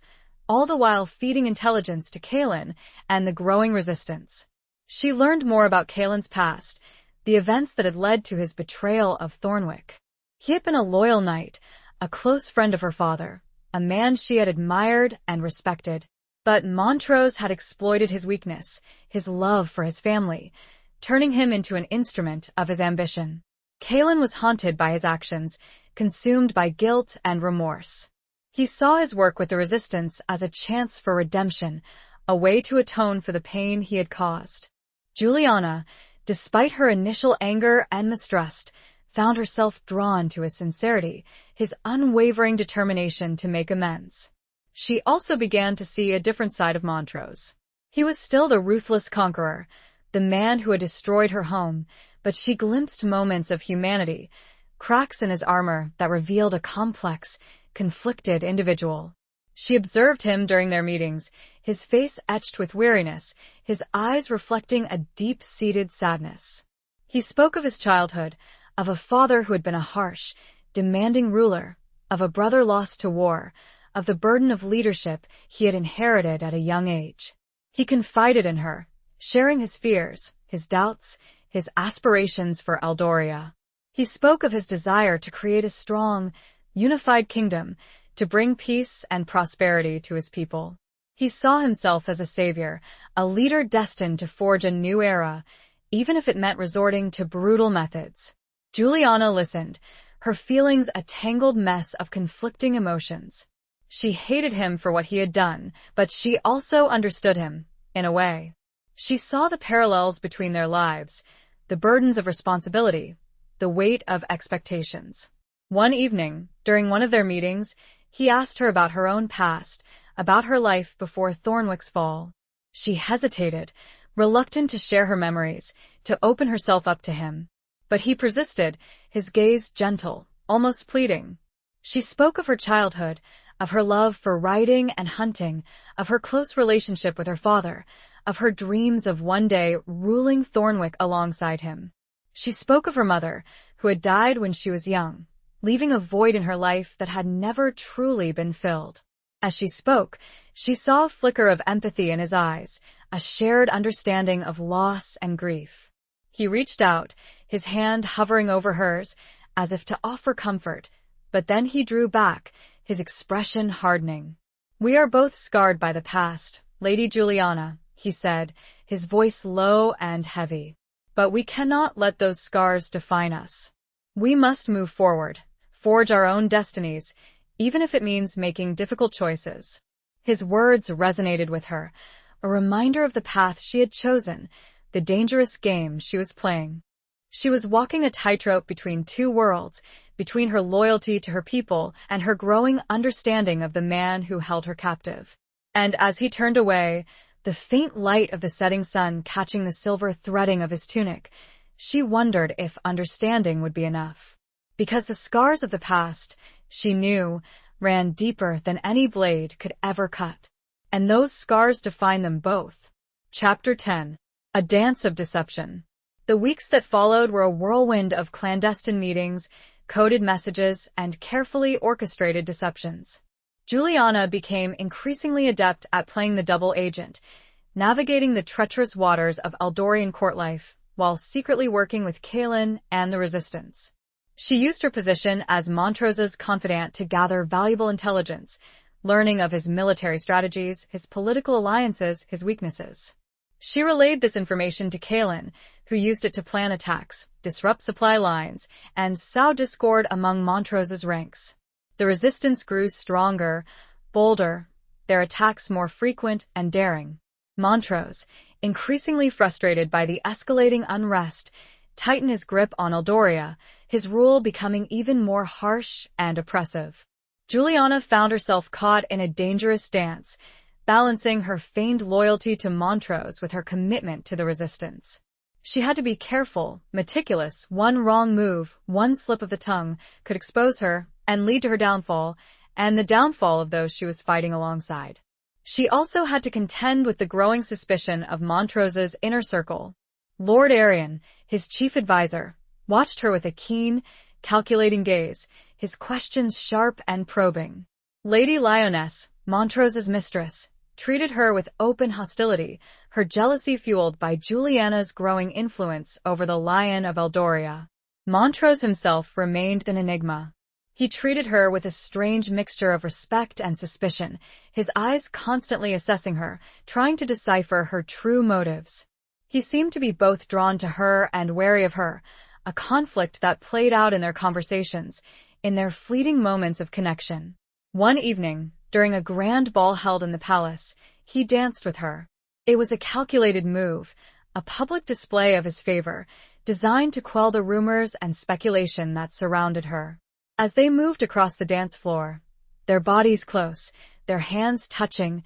all the while feeding intelligence to Kaelin and the growing resistance. She learned more about Kaelin's past, the events that had led to his betrayal of Thornwick. He had been a loyal knight, a close friend of her father, a man she had admired and respected. But Montrose had exploited his weakness, his love for his family, turning him into an instrument of his ambition. Kaelin was haunted by his actions, consumed by guilt and remorse. He saw his work with the Resistance as a chance for redemption, a way to atone for the pain he had caused. Juliana, despite her initial anger and mistrust, found herself drawn to his sincerity, his unwavering determination to make amends. She also began to see a different side of Montrose. He was still the ruthless conqueror, the man who had destroyed her home, but she glimpsed moments of humanity, cracks in his armor that revealed a complex, conflicted individual. She observed him during their meetings, his face etched with weariness, his eyes reflecting a deep-seated sadness. He spoke of his childhood, of a father who had been a harsh, demanding ruler, of a brother lost to war, of the burden of leadership he had inherited at a young age. He confided in her, sharing his fears, his doubts, his aspirations for Eldoria. He spoke of his desire to create a strong, unified kingdom, to bring peace and prosperity to his people. He saw himself as a savior, a leader destined to forge a new era, even if it meant resorting to brutal methods. Juliana listened, her feelings a tangled mess of conflicting emotions. She hated him for what he had done, but she also understood him, in a way. She saw the parallels between their lives, the burdens of responsibility, the weight of expectations. One evening, during one of their meetings, he asked her about her own past, about her life before Thornwick's fall. She hesitated, reluctant to share her memories, to open herself up to him. But he persisted, his gaze gentle, almost pleading. She spoke of her childhood, of her love for riding and hunting, of her close relationship with her father, of her dreams of one day ruling Thornwick alongside him. She spoke of her mother, who had died when she was young, leaving a void in her life that had never truly been filled. As she spoke, she saw a flicker of empathy in his eyes, a shared understanding of loss and grief. He reached out, his hand hovering over hers, as if to offer comfort, but then he drew back, his expression hardening. "We are both scarred by the past, Lady Juliana," he said, his voice low and heavy. "But we cannot let those scars define us. We must move forward, forge our own destinies, even if it means making difficult choices." His words resonated with her, a reminder of the path she had chosen, the dangerous game she was playing. She was walking a tightrope between two worlds, between her loyalty to her people and her growing understanding of the man who held her captive. And as he turned away, the faint light of the setting sun catching the silver threading of his tunic, she wondered if understanding would be enough. Because the scars of the past, she knew, ran deeper than any blade could ever cut. And those scars defined them both. Chapter 10. A Dance of Deception. The weeks that followed were a whirlwind of clandestine meetings, coded messages, and carefully orchestrated deceptions. Juliana became increasingly adept at playing the double agent, navigating the treacherous waters of Eldorian court life, while secretly working with Kaelin and the Resistance. She used her position as Montrose's confidant to gather valuable intelligence, learning of his military strategies, his political alliances, his weaknesses. She relayed this information to Kaelin, who used it to plan attacks, disrupt supply lines, and sow discord among Montrose's ranks. The Resistance grew stronger, bolder, their attacks more frequent and daring. Montrose, increasingly frustrated by the escalating unrest, tightened his grip on Eldoria, his rule becoming even more harsh and oppressive. Juliana found herself caught in a dangerous dance, balancing her feigned loyalty to Montrose with her commitment to the Resistance. She had to be careful, meticulous. One wrong move, one slip of the tongue, could expose her and lead to her downfall, and the downfall of those she was fighting alongside. She also had to contend with the growing suspicion of Montrose's inner circle. Lord Arion, his chief advisor, watched her with a keen, calculating gaze, his questions sharp and probing. Lady Lyonesse, Montrose's mistress, treated her with open hostility, her jealousy fueled by Juliana's growing influence over the Lion of Eldoria. Montrose himself remained an enigma. He treated her with a strange mixture of respect and suspicion, his eyes constantly assessing her, trying to decipher her true motives. He seemed to be both drawn to her and wary of her, a conflict that played out in their conversations, in their fleeting moments of connection. One evening, during a grand ball held in the palace, he danced with her. It was a calculated move, a public display of his favor, designed to quell the rumors and speculation that surrounded her. As they moved across the dance floor, their bodies close, their hands touching,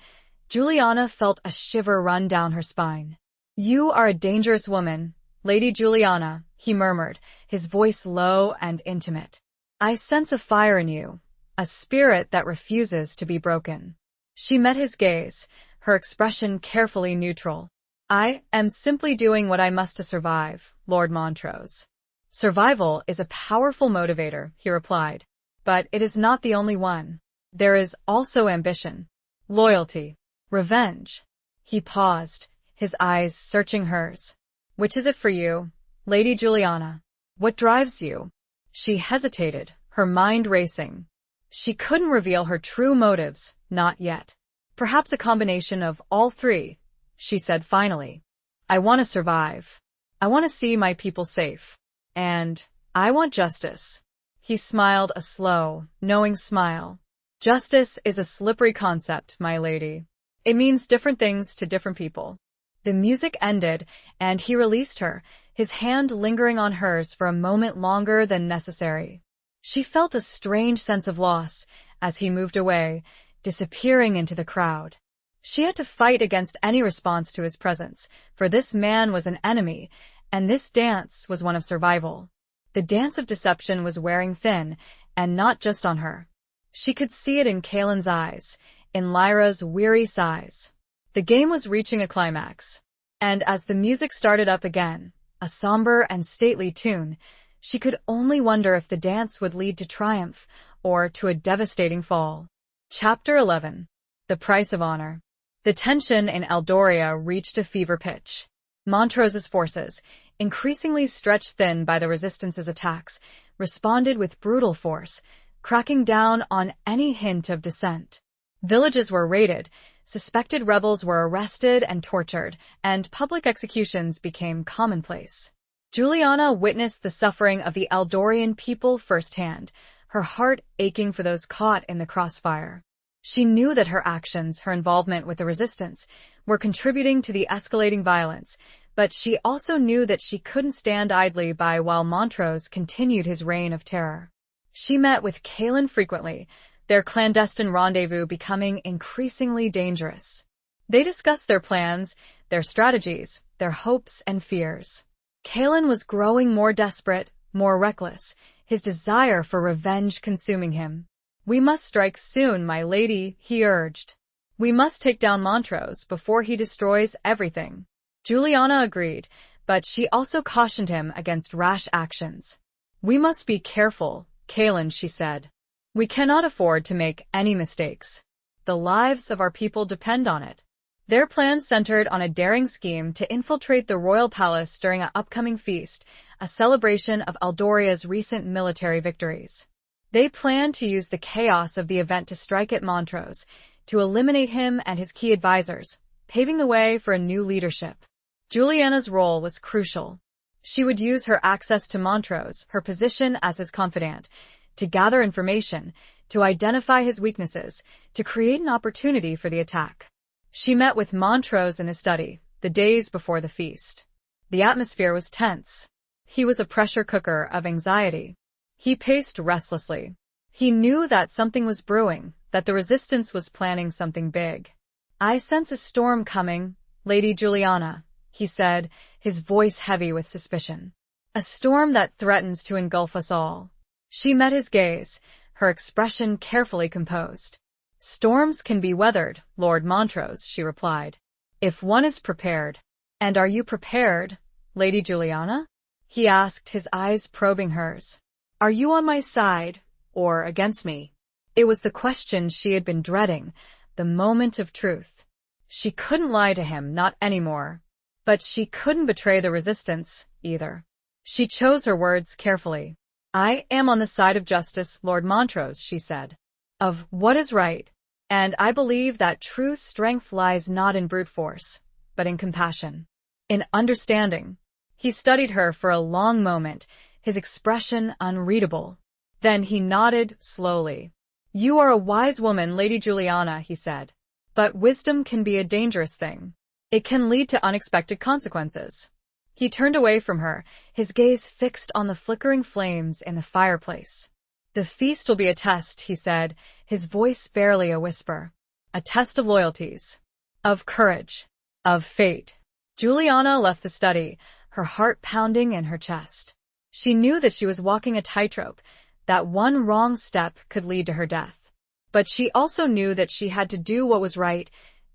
Juliana felt a shiver run down her spine. "You are a dangerous woman, Lady Juliana," he murmured, his voice low and intimate. "I sense a fire in you, a spirit that refuses to be broken." She met his gaze, her expression carefully neutral. "I am simply doing what I must to survive, Lord Montrose." "Survival is a powerful motivator," he replied, "but it is not the only one. There is also ambition, loyalty, revenge." He paused, his eyes searching hers. "Which is it for you, Lady Juliana? What drives you?" She hesitated, her mind racing. She couldn't reveal her true motives, not yet. "Perhaps a combination of all three," she said finally. "I want to survive. I want to see my people safe. And I want justice." He smiled a slow, knowing smile. "Justice is a slippery concept, my lady. It means different things to different people." The music ended, and he released her, his hand lingering on hers for a moment longer than necessary. She felt a strange sense of loss as he moved away, disappearing into the crowd. She had to fight against any response to his presence, for this man was an enemy, and this dance was one of survival. The dance of deception was wearing thin, and not just on her. She could see it in Kaelin's eyes, in Lyra's weary sighs. The game was reaching a climax, and as the music started up again, a somber and stately tune, She could only wonder if the dance would lead to triumph or to a devastating fall. Chapter 11. The Price of Honor. The tension in Eldoria reached a fever pitch. Montrose's forces, increasingly stretched thin by the Resistance's attacks, responded with brutal force, cracking down on any hint of dissent. Villages were raided, suspected rebels were arrested and tortured, and public executions became commonplace. Juliana witnessed the suffering of the Eldorian people firsthand, her heart aching for those caught in the crossfire. She knew that her actions, her involvement with the Resistance, were contributing to the escalating violence, but she also knew that she couldn't stand idly by while Montrose continued his reign of terror. She met with Kaelin frequently, their clandestine rendezvous becoming increasingly dangerous. They discussed their plans, their strategies, their hopes and fears. Kaelin was growing more desperate, more reckless, his desire for revenge consuming him. "We must strike soon, my lady," he urged. "We must take down Montrose before he destroys everything." Juliana agreed, but she also cautioned him against rash actions. "We must be careful, Kaelin," she said. "We cannot afford to make any mistakes. The lives of our people depend on it." Their plans centered on a daring scheme to infiltrate the royal palace during an upcoming feast, a celebration of Eldoria's recent military victories. They planned to use the chaos of the event to strike at Montrose, to eliminate him and his key advisors, paving the way for a new leadership. Juliana's role was crucial. She would use her access to Montrose, her position as his confidant, to gather information, to identify his weaknesses, to create an opportunity for the attack. She met with Montrose in his study, the days before the feast. The atmosphere was tense. He was a pressure cooker of anxiety. He paced restlessly. He knew that something was brewing, that the Resistance was planning something big. "I sense a storm coming, Lady Juliana," he said, his voice heavy with suspicion. "A storm that threatens to engulf us all." She met his gaze, her expression carefully composed. "Storms can be weathered, Lord Montrose," she replied, "if one is prepared." "And are you prepared, Lady Juliana?" he asked, his eyes probing hers. "Are you on my side, or against me?" It was the question she had been dreading, the moment of truth. She couldn't lie to him, not anymore. But she couldn't betray the Resistance, either. She chose her words carefully. "I am on the side of justice, Lord Montrose," she said. "Of what is right. And I believe that true strength lies not in brute force, but in compassion. In understanding." He studied her for a long moment, his expression unreadable. Then he nodded slowly. "You are a wise woman, Lady Juliana," he said. "But wisdom can be a dangerous thing. It can lead to unexpected consequences." He turned away from her, his gaze fixed on the flickering flames in the fireplace. "The feast will be a test," he said, his voice barely a whisper. "A test of loyalties, of courage, of fate." Juliana left the study, her heart pounding in her chest. She knew that she was walking a tightrope, that one wrong step could lead to her death. But she also knew that she had to do what was right,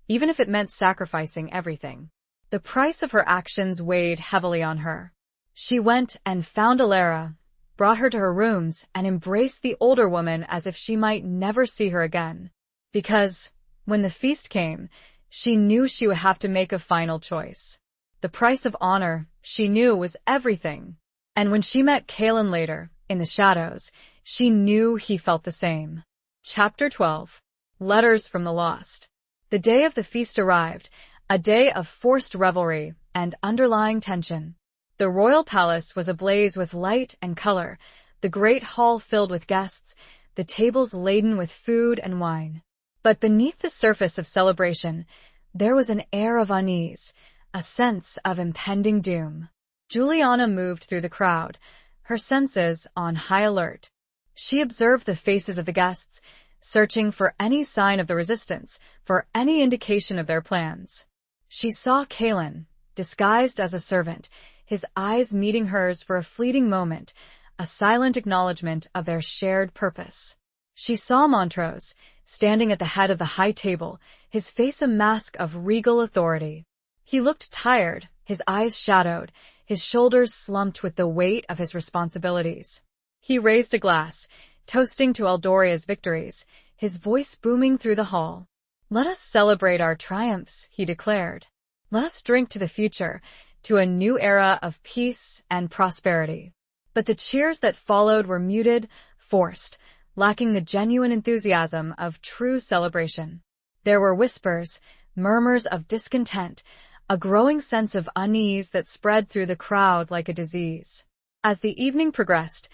even if it meant sacrificing everything. The price of her actions weighed heavily on her. She went and found Alara, brought her to her rooms, and embraced the older woman as if she might never see her again. Because, when the feast came, she knew she would have to make a final choice. The price of honor, she knew, was everything. And when she met Kaelin later, in the shadows, she knew he felt the same. Chapter 12. Letters from the Lost. The day of the feast arrived, a day of forced revelry and underlying tension. The royal palace was ablaze with light and color, the great hall filled with guests, the tables laden with food and wine. But beneath the surface of celebration, there was an air of unease, a sense of impending doom. Juliana moved through the crowd, her senses on high alert. She observed the faces of the guests, searching for any sign of the Resistance, for any indication of their plans. She saw Kaelin, disguised as a servant, his eyes meeting hers for a fleeting moment, a silent acknowledgement of their shared purpose. She saw Montrose, standing at the head of the high table, his face a mask of regal authority. He looked tired, his eyes shadowed, his shoulders slumped with the weight of his responsibilities. He raised a glass, toasting to Eldoria's victories, his voice booming through the hall. "Let us celebrate our triumphs," he declared. "Let us drink to the future, to a new era of peace and prosperity." But the cheers that followed were muted, forced, lacking the genuine enthusiasm of true celebration. There were whispers, murmurs of discontent, a growing sense of unease that spread through the crowd like a disease. As the evening progressed,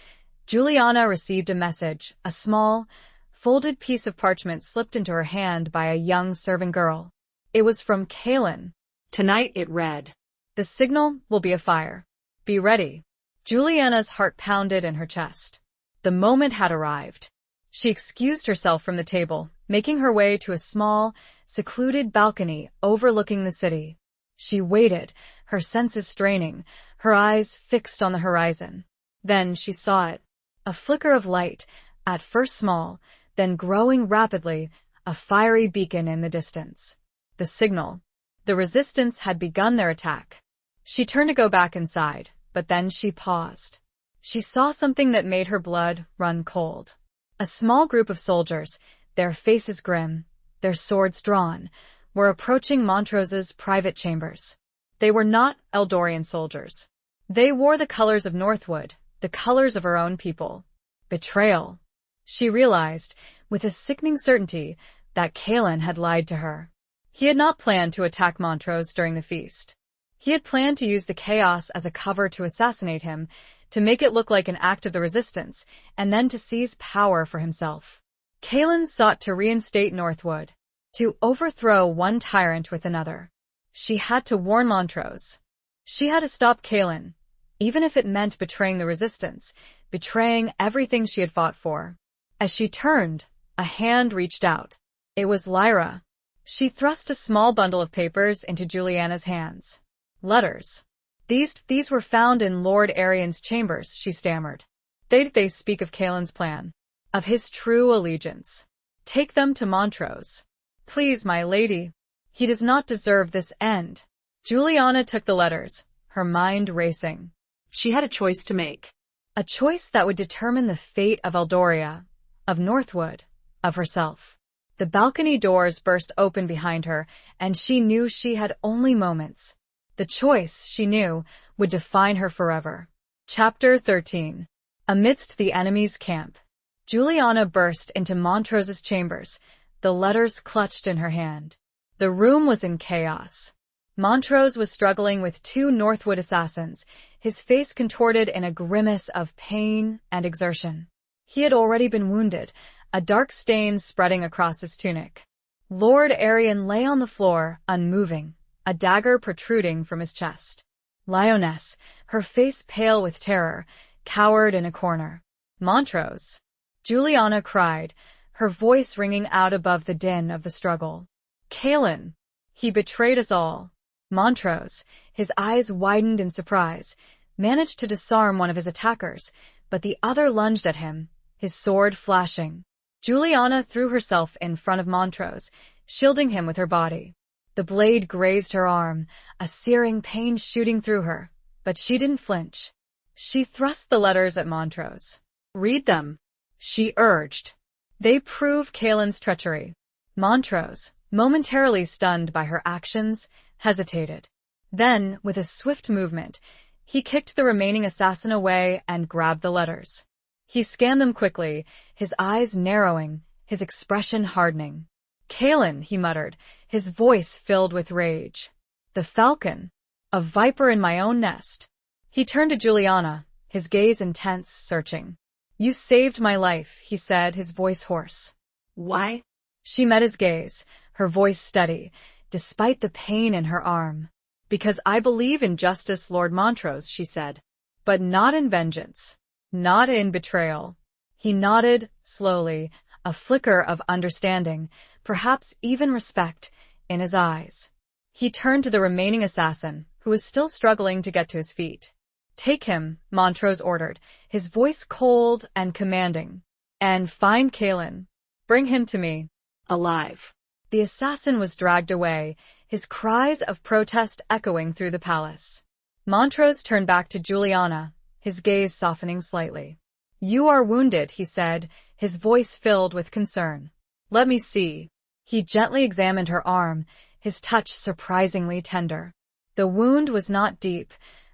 Juliana received a message, a small, folded piece of parchment slipped into her hand by a young servant girl. It was from Kaelin. Tonight, it read. "The signal will be a fire. Be ready." Juliana's heart pounded in her chest. The moment had arrived. She excused herself from the table, making her way to a small, secluded balcony overlooking the city. She waited, her senses straining, her eyes fixed on the horizon. Then she saw it. A flicker of light, at first small, then growing rapidly, a fiery beacon in the distance. The signal. The resistance had begun their attack. She turned to go back inside, but then she paused. She saw something that made her blood run cold. A small group of soldiers, their faces grim, their swords drawn, were approaching Montrose's private chambers. They were not Eldorian soldiers. They wore the colors of Northwood, the colors of her own people. Betrayal. She realized, with a sickening certainty, that Kaelin had lied to her. He had not planned to attack Montrose during the feast. He had planned to use the chaos as a cover to assassinate him, to make it look like an act of the resistance, and then to seize power for himself. Kaelin sought to reinstate Northwood, to overthrow one tyrant with another. She had to warn Montrose. She had to stop Kaelin, even if it meant betraying the resistance, betraying everything she had fought for. As she turned, a hand reached out. It was Lyra. She thrust a small bundle of papers into Juliana's hands. "Letters. These were found in Lord Arian's chambers," she stammered. They speak of Kaelin's plan, of his true allegiance. "Take them to Montrose. Please, my lady. He does not deserve this end." Juliana took the letters, her mind racing. She had a choice to make. A choice that would determine the fate of Eldoria, of Northwood, of herself. The balcony doors burst open behind her, and she knew she had only moments. The choice, she knew, would define her forever. Chapter 13. Amidst the enemy's camp. Juliana burst into Montrose's chambers, the letters clutched in her hand. The room was in chaos. Montrose was struggling with two Northwood assassins, his face contorted in a grimace of pain and exertion. He had already been wounded, a dark stain spreading across his tunic. Lord Arian lay on the floor, unmoving, a dagger protruding from his chest. Lioness, her face pale with terror, cowered in a corner. "Montrose!" Juliana cried, her voice ringing out above the din of the struggle. "Kaelin! He betrayed us all." Montrose, his eyes widened in surprise, managed to disarm one of his attackers, but the other lunged at him, his sword flashing. Juliana threw herself in front of Montrose, shielding him with her body. The blade grazed her arm, a searing pain shooting through her, but she didn't flinch. She thrust the letters at Montrose. "Read them," she urged. "They prove Kaelin's treachery." Montrose, momentarily stunned by her actions, hesitated. Then, with a swift movement, he kicked the remaining assassin away and grabbed the letters. He scanned them quickly, his eyes narrowing, his expression hardening. "Kaelin," he muttered, his voice filled with rage. "The falcon. A viper in my own nest." He turned to Juliana, his gaze intense, searching. "You saved my life," he said, his voice hoarse. "Why?" She met his gaze, her voice steady, despite the pain in her arm. "Because I believe in justice, Lord Montrose," she said. "But not in vengeance. Not in betrayal." He nodded, slowly, a flicker of understanding, perhaps even respect, in his eyes. He turned to the remaining assassin, who was still struggling to get to his feet. "Take him," Montrose ordered, his voice cold and commanding. "And find Kaelin. Bring him to me." "Alive." The assassin was dragged away, his cries of protest echoing through the palace. Montrose turned back to Juliana, his gaze softening slightly. "You are wounded," he said, his voice filled with concern. "Let me see." He gently examined her arm, his touch surprisingly tender. The wound was not deep,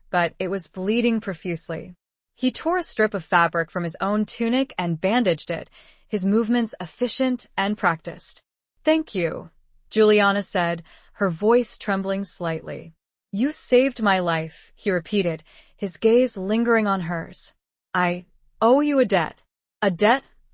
but it was bleeding profusely. He tore a strip of fabric from his own tunic and bandaged it, his movements efficient and practiced. "Thank you," Juliana said, her voice trembling slightly. "You saved my life," he repeated, his gaze lingering on hers. "I owe you a debt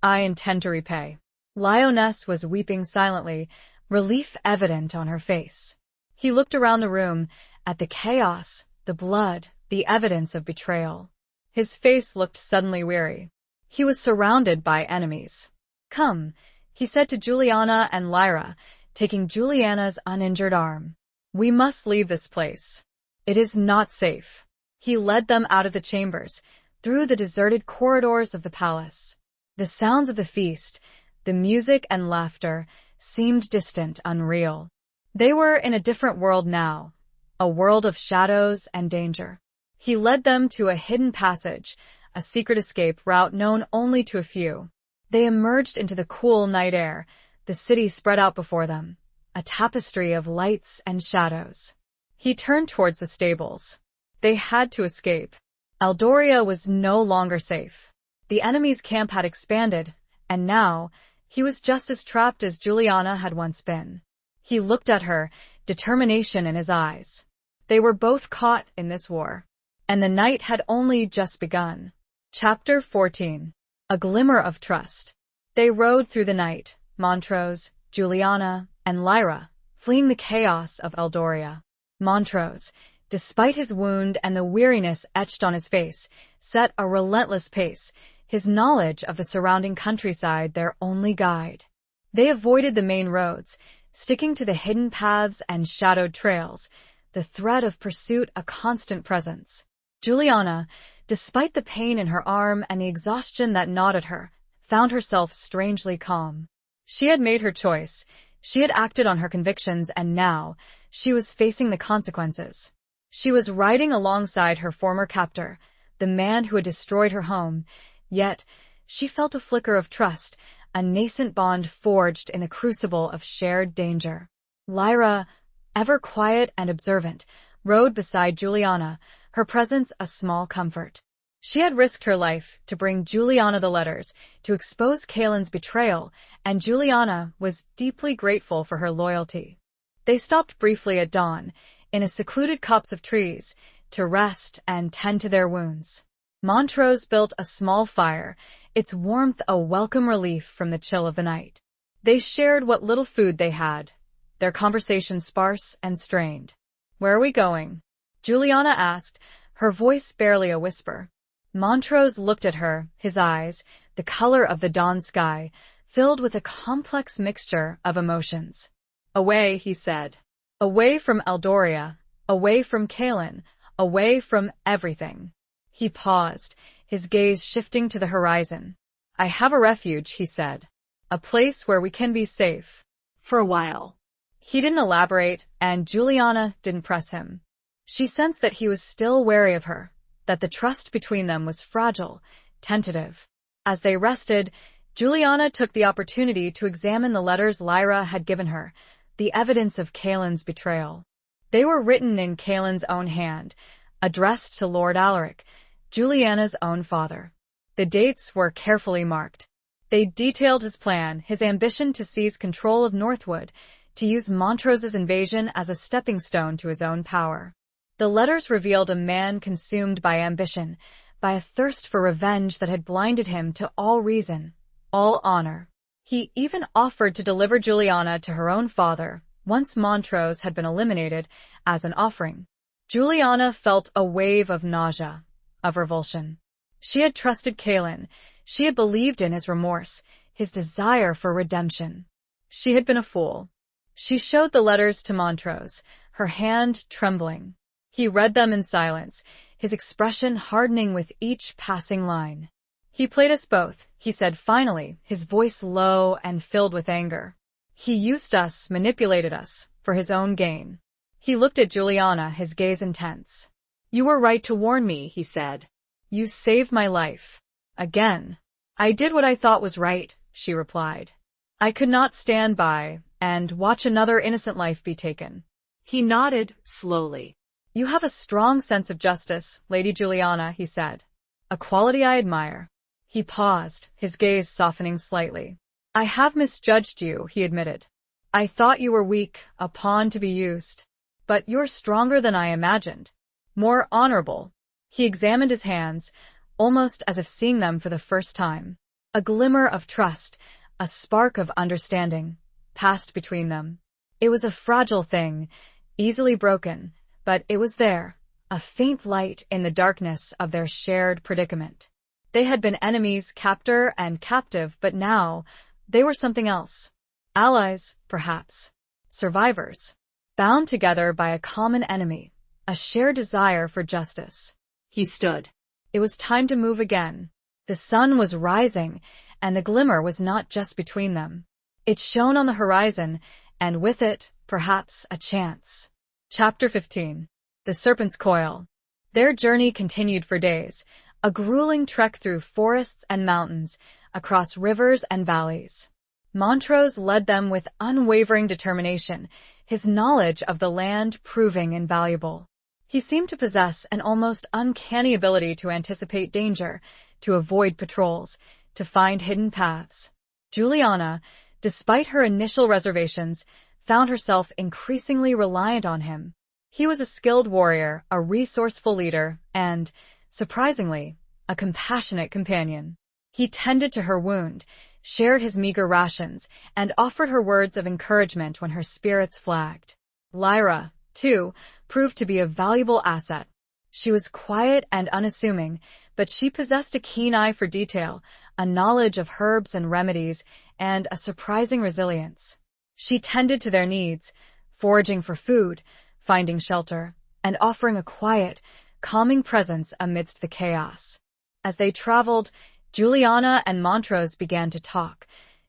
I intend to repay." Lioness was weeping silently, relief evident on her face. He looked around the room, at the chaos, the blood, the evidence of betrayal. His face looked suddenly weary. He was surrounded by enemies. "Come," he said to Juliana and Lyra, taking Juliana's uninjured arm. "We must leave this place. It is not safe." He led them out of the chambers, through the deserted corridors of the palace. The sounds of the feast, the music and laughter, seemed distant, unreal. They were in a different world now, a world of shadows and danger. He led them to a hidden passage, a secret escape route known only to a few. They emerged into the cool night air, the city spread out before them, a tapestry of lights and shadows. He turned towards the stables. They had to escape. Eldoria was no longer safe. The enemy's camp had expanded, and now he was just as trapped as Juliana had once been. He looked at her, determination in his eyes. They were both caught in this war, and the night had only just begun. Chapter 14. A Glimmer of Trust. They rode through the night, Montrose, Juliana, and Lyra, fleeing the chaos of Eldoria. Montrose, despite his wound and the weariness etched on his face, set a relentless pace, his knowledge of the surrounding countryside their only guide. They avoided the main roads, sticking to the hidden paths and shadowed trails, the thread of pursuit a constant presence. Juliana, despite the pain in her arm and the exhaustion that gnawed at her, found herself strangely calm. She had made her choice, she had acted on her convictions, and now she was facing the consequences. She was riding alongside her former captor, the man who had destroyed her home, yet she felt a flicker of trust, a nascent bond forged in the crucible of shared danger. Lyra, ever quiet and observant, rode beside Juliana, her presence a small comfort. She had risked her life to bring Juliana the letters, to expose Kaelin's betrayal, and Juliana was deeply grateful for her loyalty. They stopped briefly at dawn, in a secluded copse of trees, to rest and tend to their wounds. Montrose built a small fire, its warmth a welcome relief from the chill of the night. They shared what little food they had, their conversation sparse and strained. "Where are we going?" Juliana asked, her voice barely a whisper. Montrose looked at her, his eyes, the color of the dawn sky, filled with a complex mixture of emotions. "Away," he said. "Away from Eldoria, away from Kaelin, away from everything." He paused, his gaze shifting to the horizon. "I have a refuge," he said. "A place where we can be safe." For a while. He didn't elaborate, and Juliana didn't press him. She sensed that he was still wary of her, that the trust between them was fragile, tentative. As they rested, Juliana took the opportunity to examine the letters Lyra had given her, the evidence of Kaelin's betrayal. They were written in Kaelin's own hand, addressed to Lord Alaric, Juliana's own father. The dates were carefully marked. They detailed his plan, his ambition to seize control of Northwood, to use Montrose's invasion as a stepping stone to his own power. The letters revealed a man consumed by ambition, by a thirst for revenge that had blinded him to all reason, all honor. He even offered to deliver Juliana to her own father, once Montrose had been eliminated, as an offering. Juliana felt a wave of nausea, of revulsion. She had trusted Kaelin. She had believed in his remorse, his desire for redemption. She had been a fool. She showed the letters to Montrose, her hand trembling. He read them in silence, his expression hardening with each passing line. "He played us both," he said finally, his voice low and filled with anger. He used us, manipulated us, for his own gain. He looked at Juliana, his gaze intense. You were right to warn me, he said. You saved my life. Again. I did what I thought was right, she replied. I could not stand by and watch another innocent life be taken. He nodded slowly. You have a strong sense of justice, Lady Juliana, he said. A quality I admire. He paused, his gaze softening slightly. I have misjudged you, he admitted. I thought you were weak, a pawn to be used. But you're stronger than I imagined. More honorable. He examined his hands, almost as if seeing them for the first time. A glimmer of trust, a spark of understanding, passed between them. It was a fragile thing, easily broken, but it was there, a faint light in the darkness of their shared predicament. They had been enemies, captor and captive, but now they were something else. Allies, perhaps. Survivors. Bound together by a common enemy, a shared desire for justice. He stood. It was time to move again. The sun was rising, and the glimmer was not just between them. It shone on the horizon, and with it, perhaps, a chance. Chapter 15. The Serpent's Coil. Their journey continued for days, a grueling trek through forests and mountains, across rivers and valleys. Montrose led them with unwavering determination, his knowledge of the land proving invaluable. He seemed to possess an almost uncanny ability to anticipate danger, to avoid patrols, to find hidden paths. Juliana, despite her initial reservations, found herself increasingly reliant on him. He was a skilled warrior, a resourceful leader, and, surprisingly, a compassionate companion. He tended to her wound, shared his meager rations, and offered her words of encouragement when her spirits flagged. Lyra, too, proved to be a valuable asset. She was quiet and unassuming, but she possessed a keen eye for detail, a knowledge of herbs and remedies, and a surprising resilience. She tended to their needs, foraging for food, finding shelter, and offering a quiet, calming presence amidst the chaos. As they traveled, Juliana and Montrose began to talk,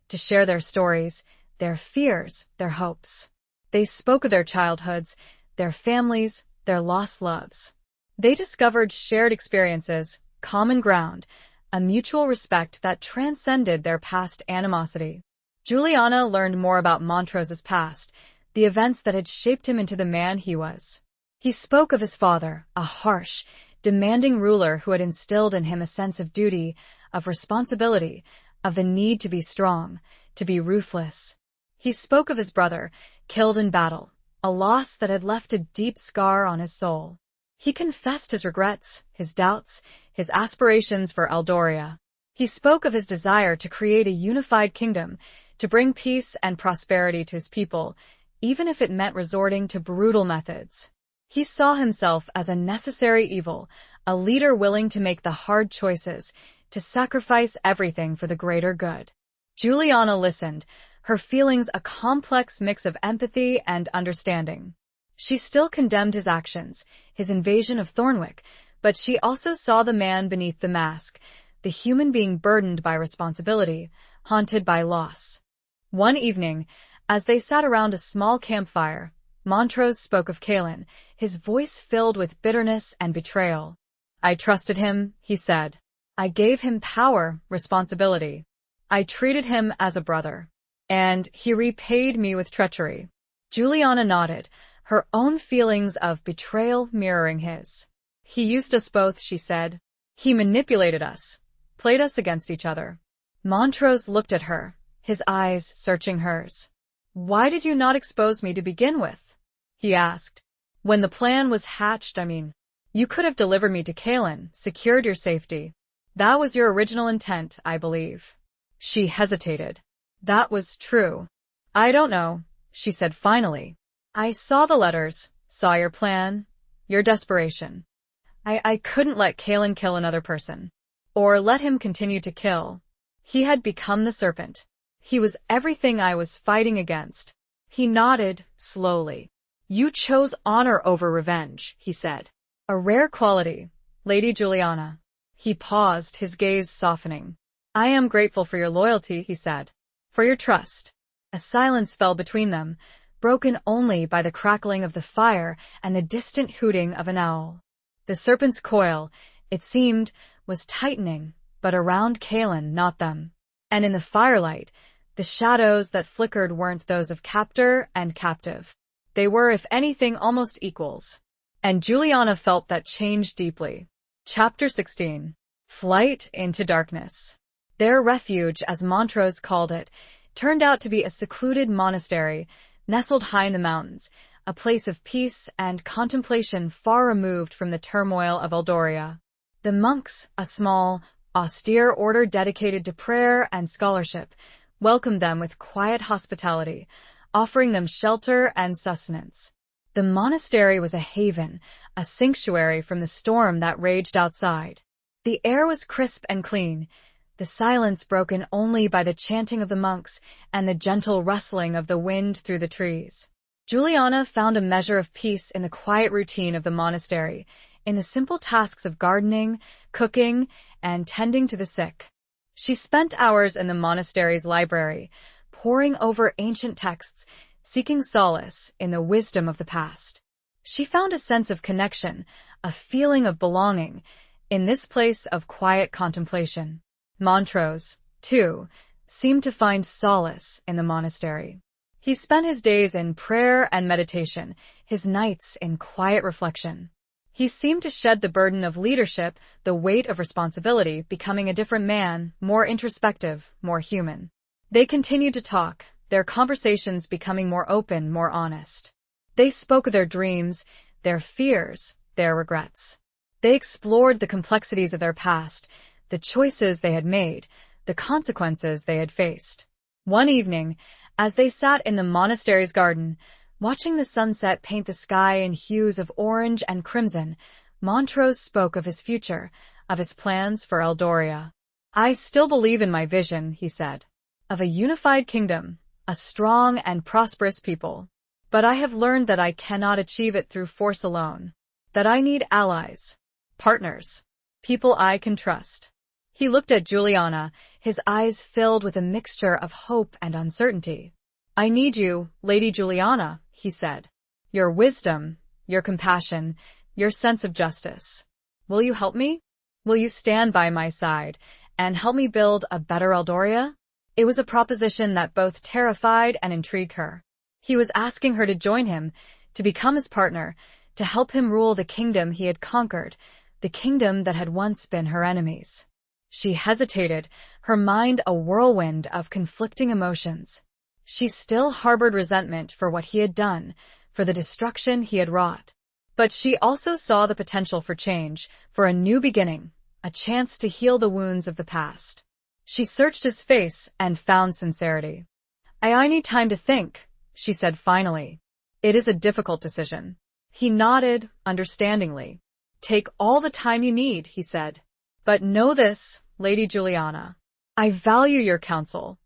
to share their stories, their fears, their hopes. They spoke of their childhoods, their families, their lost loves. They discovered shared experiences, common ground, a mutual respect that transcended their past animosity. Juliana learned more about Montrose's past, the events that had shaped him into the man he was. He spoke of his father, a harsh, demanding ruler who had instilled in him a sense of duty, of responsibility, of the need to be strong, to be ruthless. He spoke of his brother, killed in battle, a loss that had left a deep scar on his soul. He confessed his regrets, his doubts, his aspirations for Eldoria. He spoke of his desire to create a unified kingdom, to bring peace and prosperity to his people, even if it meant resorting to brutal methods. He saw himself as a necessary evil, a leader willing to make the hard choices, to sacrifice everything for the greater good. Juliana listened, her feelings a complex mix of empathy and understanding. She still condemned his actions, his invasion of Thornwick, but she also saw the man beneath the mask, the human being burdened by responsibility, haunted by loss. One evening, as they sat around a small campfire, Montrose spoke of Calin, his voice filled with bitterness and betrayal. I trusted him, he said. I gave him power, responsibility. I treated him as a brother. And he repaid me with treachery. Juliana nodded, her own feelings of betrayal mirroring his. He used us both, she said. He manipulated us, played us against each other. Montrose looked at her, his eyes searching hers. Why did you not expose me to begin with? He asked. When the plan was hatched, you could have delivered me to Calin, secured your safety. That was your original intent, I believe. She hesitated. That was true. I don't know, she said finally. I saw the letters, saw your plan, your desperation. I couldn't let Calin kill another person. Or let him continue to kill. He had become the serpent. He was everything I was fighting against. He nodded, slowly. You chose honor over revenge, he said. A rare quality, Lady Juliana. He paused, his gaze softening. I am grateful for your loyalty, he said. For your trust. A silence fell between them, broken only by the crackling of the fire and the distant hooting of an owl. The serpent's coil, it seemed, was tightening, but around Kaelin, not them. And in the firelight, the shadows that flickered weren't those of captor and captive. They were, if anything, almost equals. And Juliana felt that change deeply. Chapter 16. Flight into Darkness. Their refuge, as Montrose called it, turned out to be a secluded monastery, nestled high in the mountains, a place of peace and contemplation far removed from the turmoil of Eldoria. The monks, a small, austere order dedicated to prayer and scholarship, welcomed them with quiet hospitality, offering them shelter and sustenance. The monastery was a haven, a sanctuary from the storm that raged outside. The air was crisp and clean, the silence broken only by the chanting of the monks and the gentle rustling of the wind through the trees. Juliana found a measure of peace in the quiet routine of the monastery, in the simple tasks of gardening, cooking, and tending to the sick. She spent hours in the monastery's library, poring over ancient texts, seeking solace in the wisdom of the past. She found a sense of connection, a feeling of belonging, in this place of quiet contemplation. Montrose, too, seemed to find solace in the monastery. He spent his days in prayer and meditation, his nights in quiet reflection. He seemed to shed the burden of leadership, the weight of responsibility, becoming a different man, more introspective, more human. They continued to talk, their conversations becoming more open, more honest. They spoke of their dreams, their fears, their regrets. They explored the complexities of their past, the choices they had made, the consequences they had faced. One evening, as they sat in the monastery's garden, watching the sunset paint the sky in hues of orange and crimson, Montrose spoke of his future, of his plans for Eldoria. "I still believe in my vision," he said, "of a unified kingdom, a strong and prosperous people. But I have learned that I cannot achieve it through force alone, that I need allies, partners, people I can trust." He looked at Juliana, his eyes filled with a mixture of hope and uncertainty. "I need you, Lady Juliana," he said. "Your wisdom, your compassion, your sense of justice. Will you help me? Will you stand by my side and help me build a better Eldoria?" It was a proposition that both terrified and intrigued her. He was asking her to join him, to become his partner, to help him rule the kingdom he had conquered, the kingdom that had once been her enemies. She hesitated, her mind a whirlwind of conflicting emotions. She still harbored resentment for what he had done, for the destruction he had wrought. But she also saw the potential for change, for a new beginning, a chance to heal the wounds of the past. She searched his face and found sincerity. I need time to think," she said finally. "It is a difficult decision." He nodded understandingly. "Take all the time you need," he said. "But know this, Lady Juliana. I value your counsel.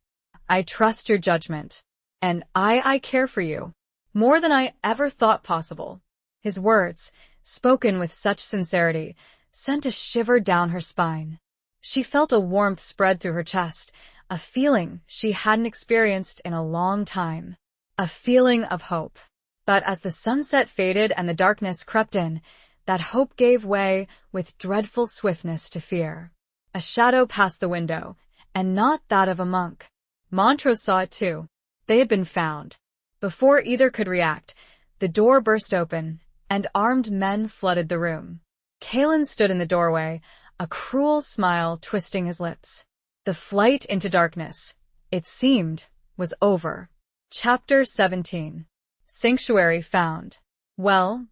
I trust your judgment. And I care for you. More than I ever thought possible." His words, spoken with such sincerity, sent a shiver down her spine. She felt a warmth spread through her chest, a feeling she hadn't experienced in a long time. A feeling of hope. But as the sunset faded and the darkness crept in, that hope gave way with dreadful swiftness to fear. A shadow passed the window, and not that of a monk. Montrose saw it too. They had been found. Before either could react, the door burst open, and armed men flooded the room. Kaelin stood in the doorway, a cruel smile twisting his lips. The flight into darkness, it seemed, was over. Chapter 17. Sanctuary Found. Well,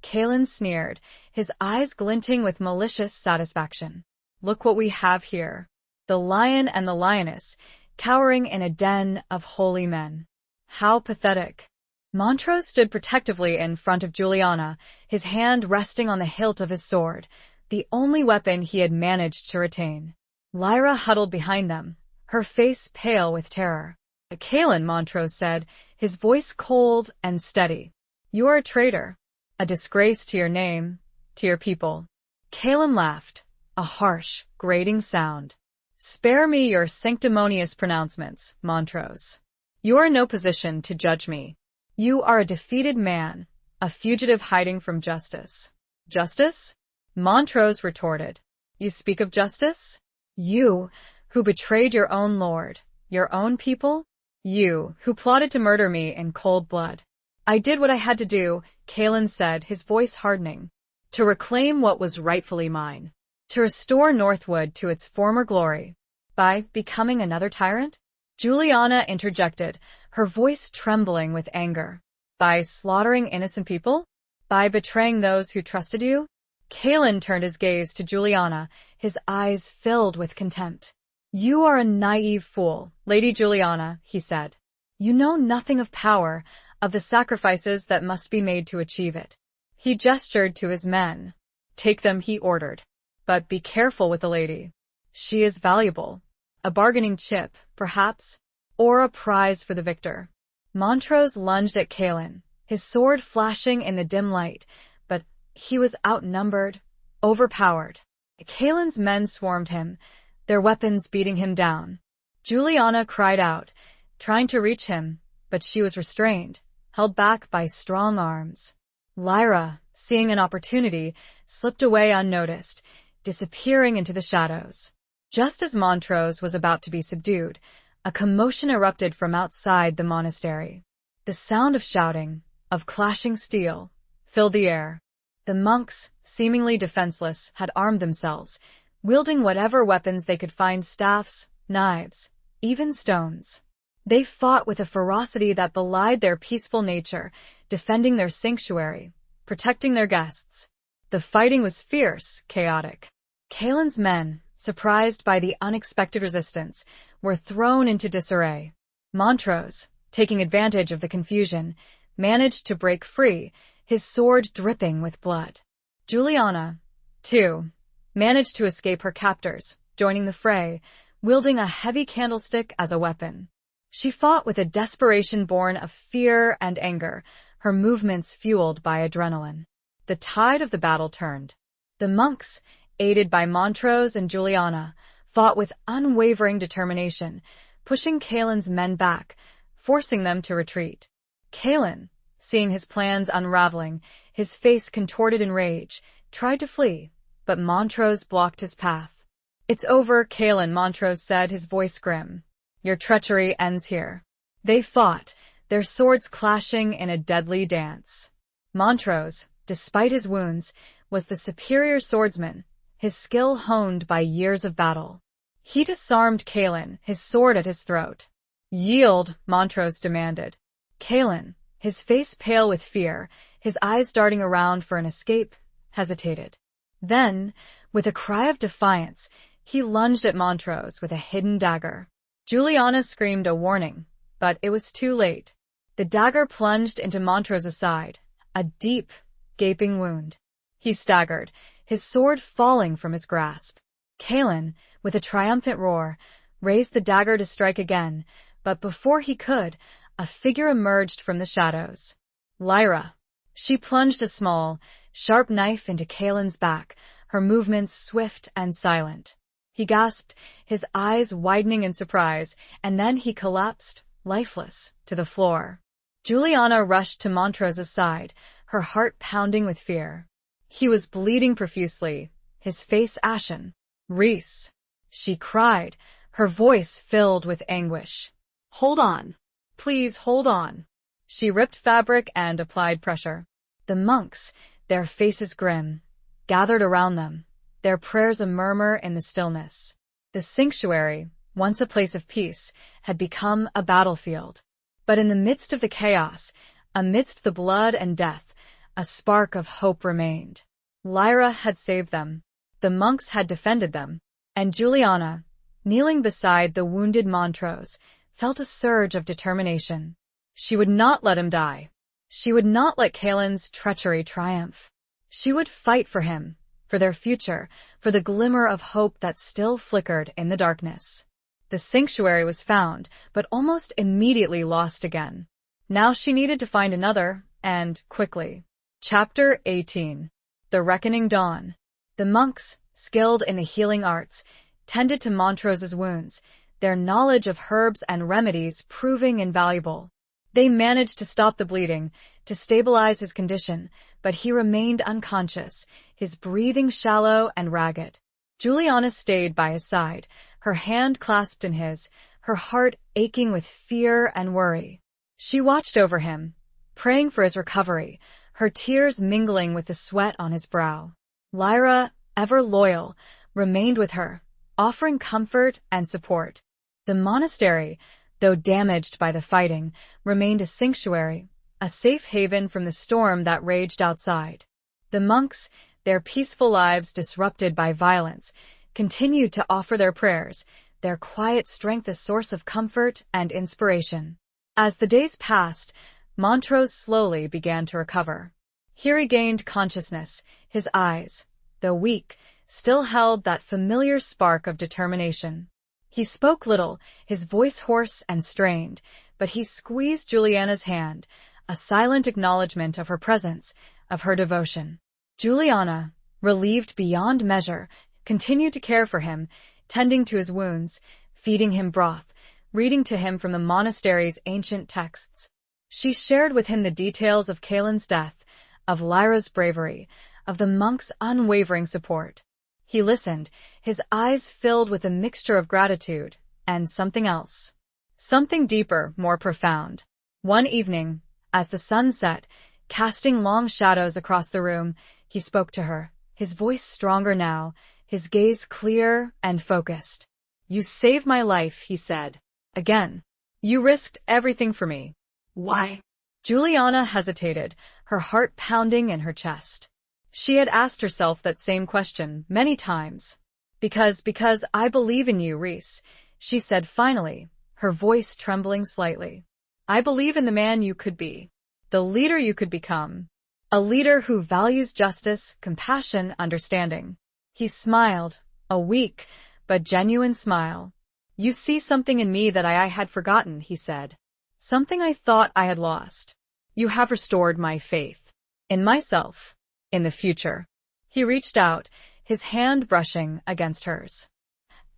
Kaelin sneered, his eyes glinting with malicious satisfaction. "Look what we have here. The lion and the lioness, cowering in a den of holy men. How pathetic." Montrose stood protectively in front of Juliana, his hand resting on the hilt of his sword, the only weapon he had managed to retain. Lyra huddled behind them, her face pale with terror. "Kaelin," Montrose said, his voice cold and steady. "You are a traitor, a disgrace to your name, to your people." Kaelin laughed, a harsh, grating sound. "Spare me your sanctimonious pronouncements, Montrose. You are in no position to judge me. You are a defeated man, a fugitive hiding from justice. Justice? Montrose retorted. You speak of justice? You, who betrayed your own lord, your own people? You, who plotted to murder me in cold blood. I did what I had to do, Kaelin said, his voice hardening. To reclaim what was rightfully mine. To restore Northwood to its former glory. By becoming another tyrant? Juliana interjected, her voice trembling with anger. By slaughtering innocent people? By betraying those who trusted you? Kaelin turned his gaze to Juliana, his eyes filled with contempt. You are a naive fool, Lady Juliana, he said. You know nothing of power, of the sacrifices that must be made to achieve it. He gestured to his men. Take them, he ordered. But be careful with the lady. She is valuable. A bargaining chip, perhaps, or a prize for the victor. Montrose lunged at Kaelin, his sword flashing in the dim light, but he was outnumbered, overpowered. Kaelin's men swarmed him, their weapons beating him down. Juliana cried out, trying to reach him, but she was restrained, held back by strong arms. Lyra, seeing an opportunity, slipped away unnoticed, disappearing into the shadows. Just as Montrose was about to be subdued, a commotion erupted from outside the monastery. The sound of shouting, of clashing steel, filled the air. The monks, seemingly defenseless, had armed themselves, wielding whatever weapons they could find, staffs, knives, even stones. They fought with a ferocity that belied their peaceful nature, defending their sanctuary, protecting their guests. The fighting was fierce, chaotic. Kaelin's men, surprised by the unexpected resistance, were thrown into disarray. Montrose, taking advantage of the confusion, managed to break free, his sword dripping with blood. Juliana, too, managed to escape her captors, joining the fray, wielding a heavy candlestick as a weapon. She fought with a desperation born of fear and anger, her movements fueled by adrenaline. The tide of the battle turned. The monks, aided by Montrose and Juliana, fought with unwavering determination, pushing Kaelin's men back, forcing them to retreat. Kaelin, seeing his plans unraveling, his face contorted in rage, tried to flee, but Montrose blocked his path. It's over, Kaelin, Montrose said, his voice grim. Your treachery ends here. They fought, their swords clashing in a deadly dance. Montrose, despite his wounds, was the superior swordsman, his skill honed by years of battle. He disarmed Kaelin, his sword at his throat. Yield, Montrose demanded. Kaelin, his face pale with fear, his eyes darting around for an escape, hesitated. Then, with a cry of defiance, he lunged at Montrose with a hidden dagger. Juliana screamed a warning, but it was too late. The dagger plunged into Montrose's side, a deep, gaping wound. He staggered, his sword falling from his grasp. Kaelin, with a triumphant roar, raised the dagger to strike again, but before he could, a figure emerged from the shadows. Lyra. She plunged a small, sharp knife into Kaelin's back, her movements swift and silent. He gasped, his eyes widening in surprise, and then he collapsed, lifeless, to the floor. Juliana rushed to Montrose's side, her heart pounding with fear. He was bleeding profusely, his face ashen. Rhys, she cried, her voice filled with anguish. Hold on. Please hold on. She ripped fabric and applied pressure. The monks, their faces grim, gathered around them, their prayers a murmur in the stillness. The sanctuary, once a place of peace, had become a battlefield. But in the midst of the chaos, amidst the blood and death, a spark of hope remained. Lyra had saved them. The monks had defended them. And Juliana, kneeling beside the wounded Montrose, felt a surge of determination. She would not let him die. She would not let Kaelin's treachery triumph. She would fight for him, for their future, for the glimmer of hope that still flickered in the darkness. The sanctuary was found, but almost immediately lost again. Now she needed to find another, and quickly. Chapter 18. The Reckoning Dawn. The monks, skilled in the healing arts, tended to Montrose's wounds, their knowledge of herbs and remedies proving invaluable. They managed to stop the bleeding, to stabilize his condition, but he remained unconscious, his breathing shallow and ragged. Juliana stayed by his side, her hand clasped in his, her heart aching with fear and worry. She watched over him, praying for his recovery, her tears mingling with the sweat on his brow. Lyra, ever loyal, remained with her, offering comfort and support. The monastery, though damaged by the fighting, remained a sanctuary, a safe haven from the storm that raged outside. The monks, their peaceful lives disrupted by violence, continued to offer their prayers, their quiet strength a source of comfort and inspiration. As the days passed, Montrose slowly began to recover. He regained consciousness, his eyes, though weak, still held that familiar spark of determination. He spoke little, his voice hoarse and strained, but he squeezed Juliana's hand, a silent acknowledgement of her presence, of her devotion. Juliana, relieved beyond measure, continued to care for him, tending to his wounds, feeding him broth, reading to him from the monastery's ancient texts. She shared with him the details of Kaelin's death, of Lyra's bravery, of the monks' unwavering support. He listened, his eyes filled with a mixture of gratitude and something else. Something deeper, more profound. One evening, as the sun set, casting long shadows across the room, he spoke to her, his voice stronger now, his gaze clear and focused. "You saved my life," he said. "Again. You risked everything for me." Why? Juliana hesitated, her heart pounding in her chest. She had asked herself that same question many times. Because I believe in you, Rhys," she said finally, her voice trembling slightly. "I believe in the man you could be, the leader you could become, a leader who values justice, compassion, understanding." He smiled, a weak but genuine smile. "You see something in me that I had forgotten," he said. "Something I thought I had lost. You have restored my faith. In myself. In the future." He reached out, his hand brushing against hers.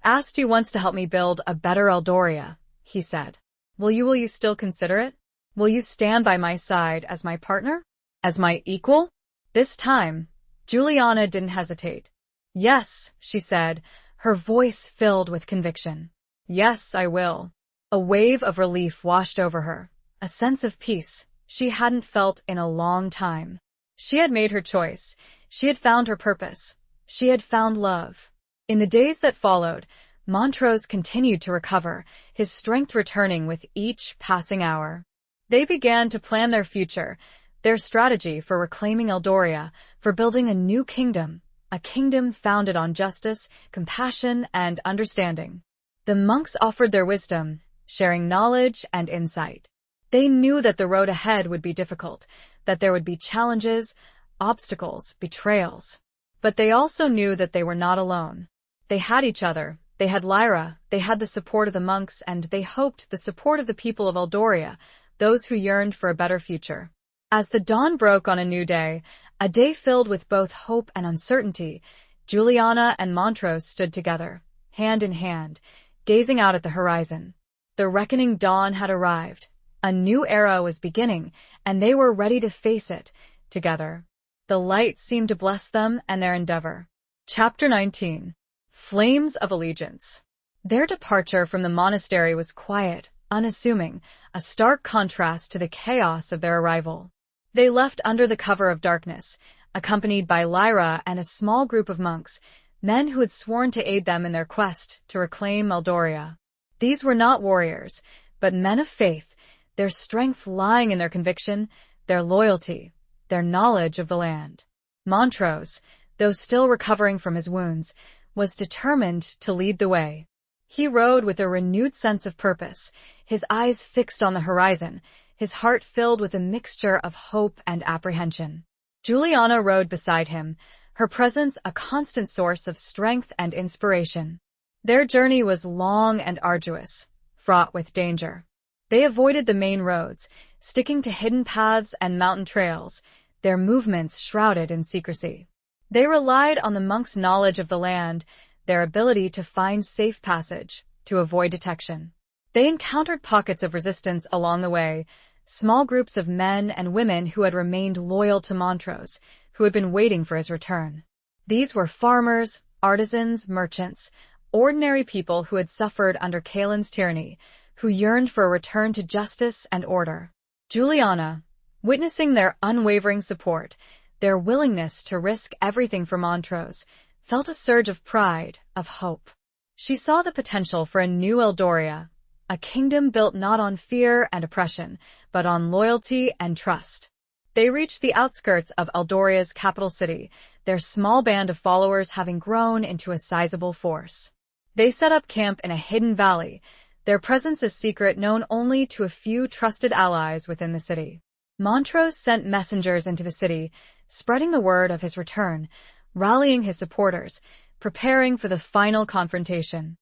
"Asked you once to help me build a better Eldoria," he said. Will you still consider it? Will you stand by my side as my partner? As my equal?" This time, Juliana didn't hesitate. "Yes," she said, her voice filled with conviction. "Yes, I will." A wave of relief washed over her, a sense of peace she hadn't felt in a long time. She had made her choice. She had found her purpose. She had found love. In the days that followed, Montrose continued to recover, his strength returning with each passing hour. They began to plan their future, their strategy for reclaiming Eldoria, for building a new kingdom, a kingdom founded on justice, compassion, and understanding. The monks offered their wisdom, sharing knowledge and insight. They knew that the road ahead would be difficult, that there would be challenges, obstacles, betrayals. But they also knew that they were not alone. They had each other, they had Lyra, they had the support of the monks, and they hoped the support of the people of Eldoria, those who yearned for a better future. As the dawn broke on a new day, a day filled with both hope and uncertainty, Juliana and Montrose stood together, hand in hand, gazing out at the horizon. The reckoning dawn had arrived. A new era was beginning, and they were ready to face it, together. The light seemed to bless them and their endeavor. Chapter 19. Flames of Allegiance. Their departure from the monastery was quiet, unassuming, a stark contrast to the chaos of their arrival. They left under the cover of darkness, accompanied by Lyra and a small group of monks, men who had sworn to aid them in their quest to reclaim Eldoria. These were not warriors, but men of faith, their strength lying in their conviction, their loyalty, their knowledge of the land. Montrose, though still recovering from his wounds, was determined to lead the way. He rode with a renewed sense of purpose, his eyes fixed on the horizon, his heart filled with a mixture of hope and apprehension. Juliana rode beside him, her presence a constant source of strength and inspiration. Their journey was long and arduous, fraught with danger. They avoided the main roads, sticking to hidden paths and mountain trails, their movements shrouded in secrecy. They relied on the monks' knowledge of the land, their ability to find safe passage, to avoid detection. They encountered pockets of resistance along the way, small groups of men and women who had remained loyal to Montrose, who had been waiting for his return. These were farmers, artisans, merchants, ordinary people who had suffered under Kaelin's tyranny, who yearned for a return to justice and order. Juliana, witnessing their unwavering support, their willingness to risk everything for Montrose, felt a surge of pride, of hope. She saw the potential for a new Eldoria, a kingdom built not on fear and oppression, but on loyalty and trust. They reached the outskirts of Eldoria's capital city, their small band of followers having grown into a sizable force. They set up camp in a hidden valley, their presence a secret known only to a few trusted allies within the city. Montrose sent messengers into the city, spreading the word of his return, rallying his supporters, preparing for the final confrontation.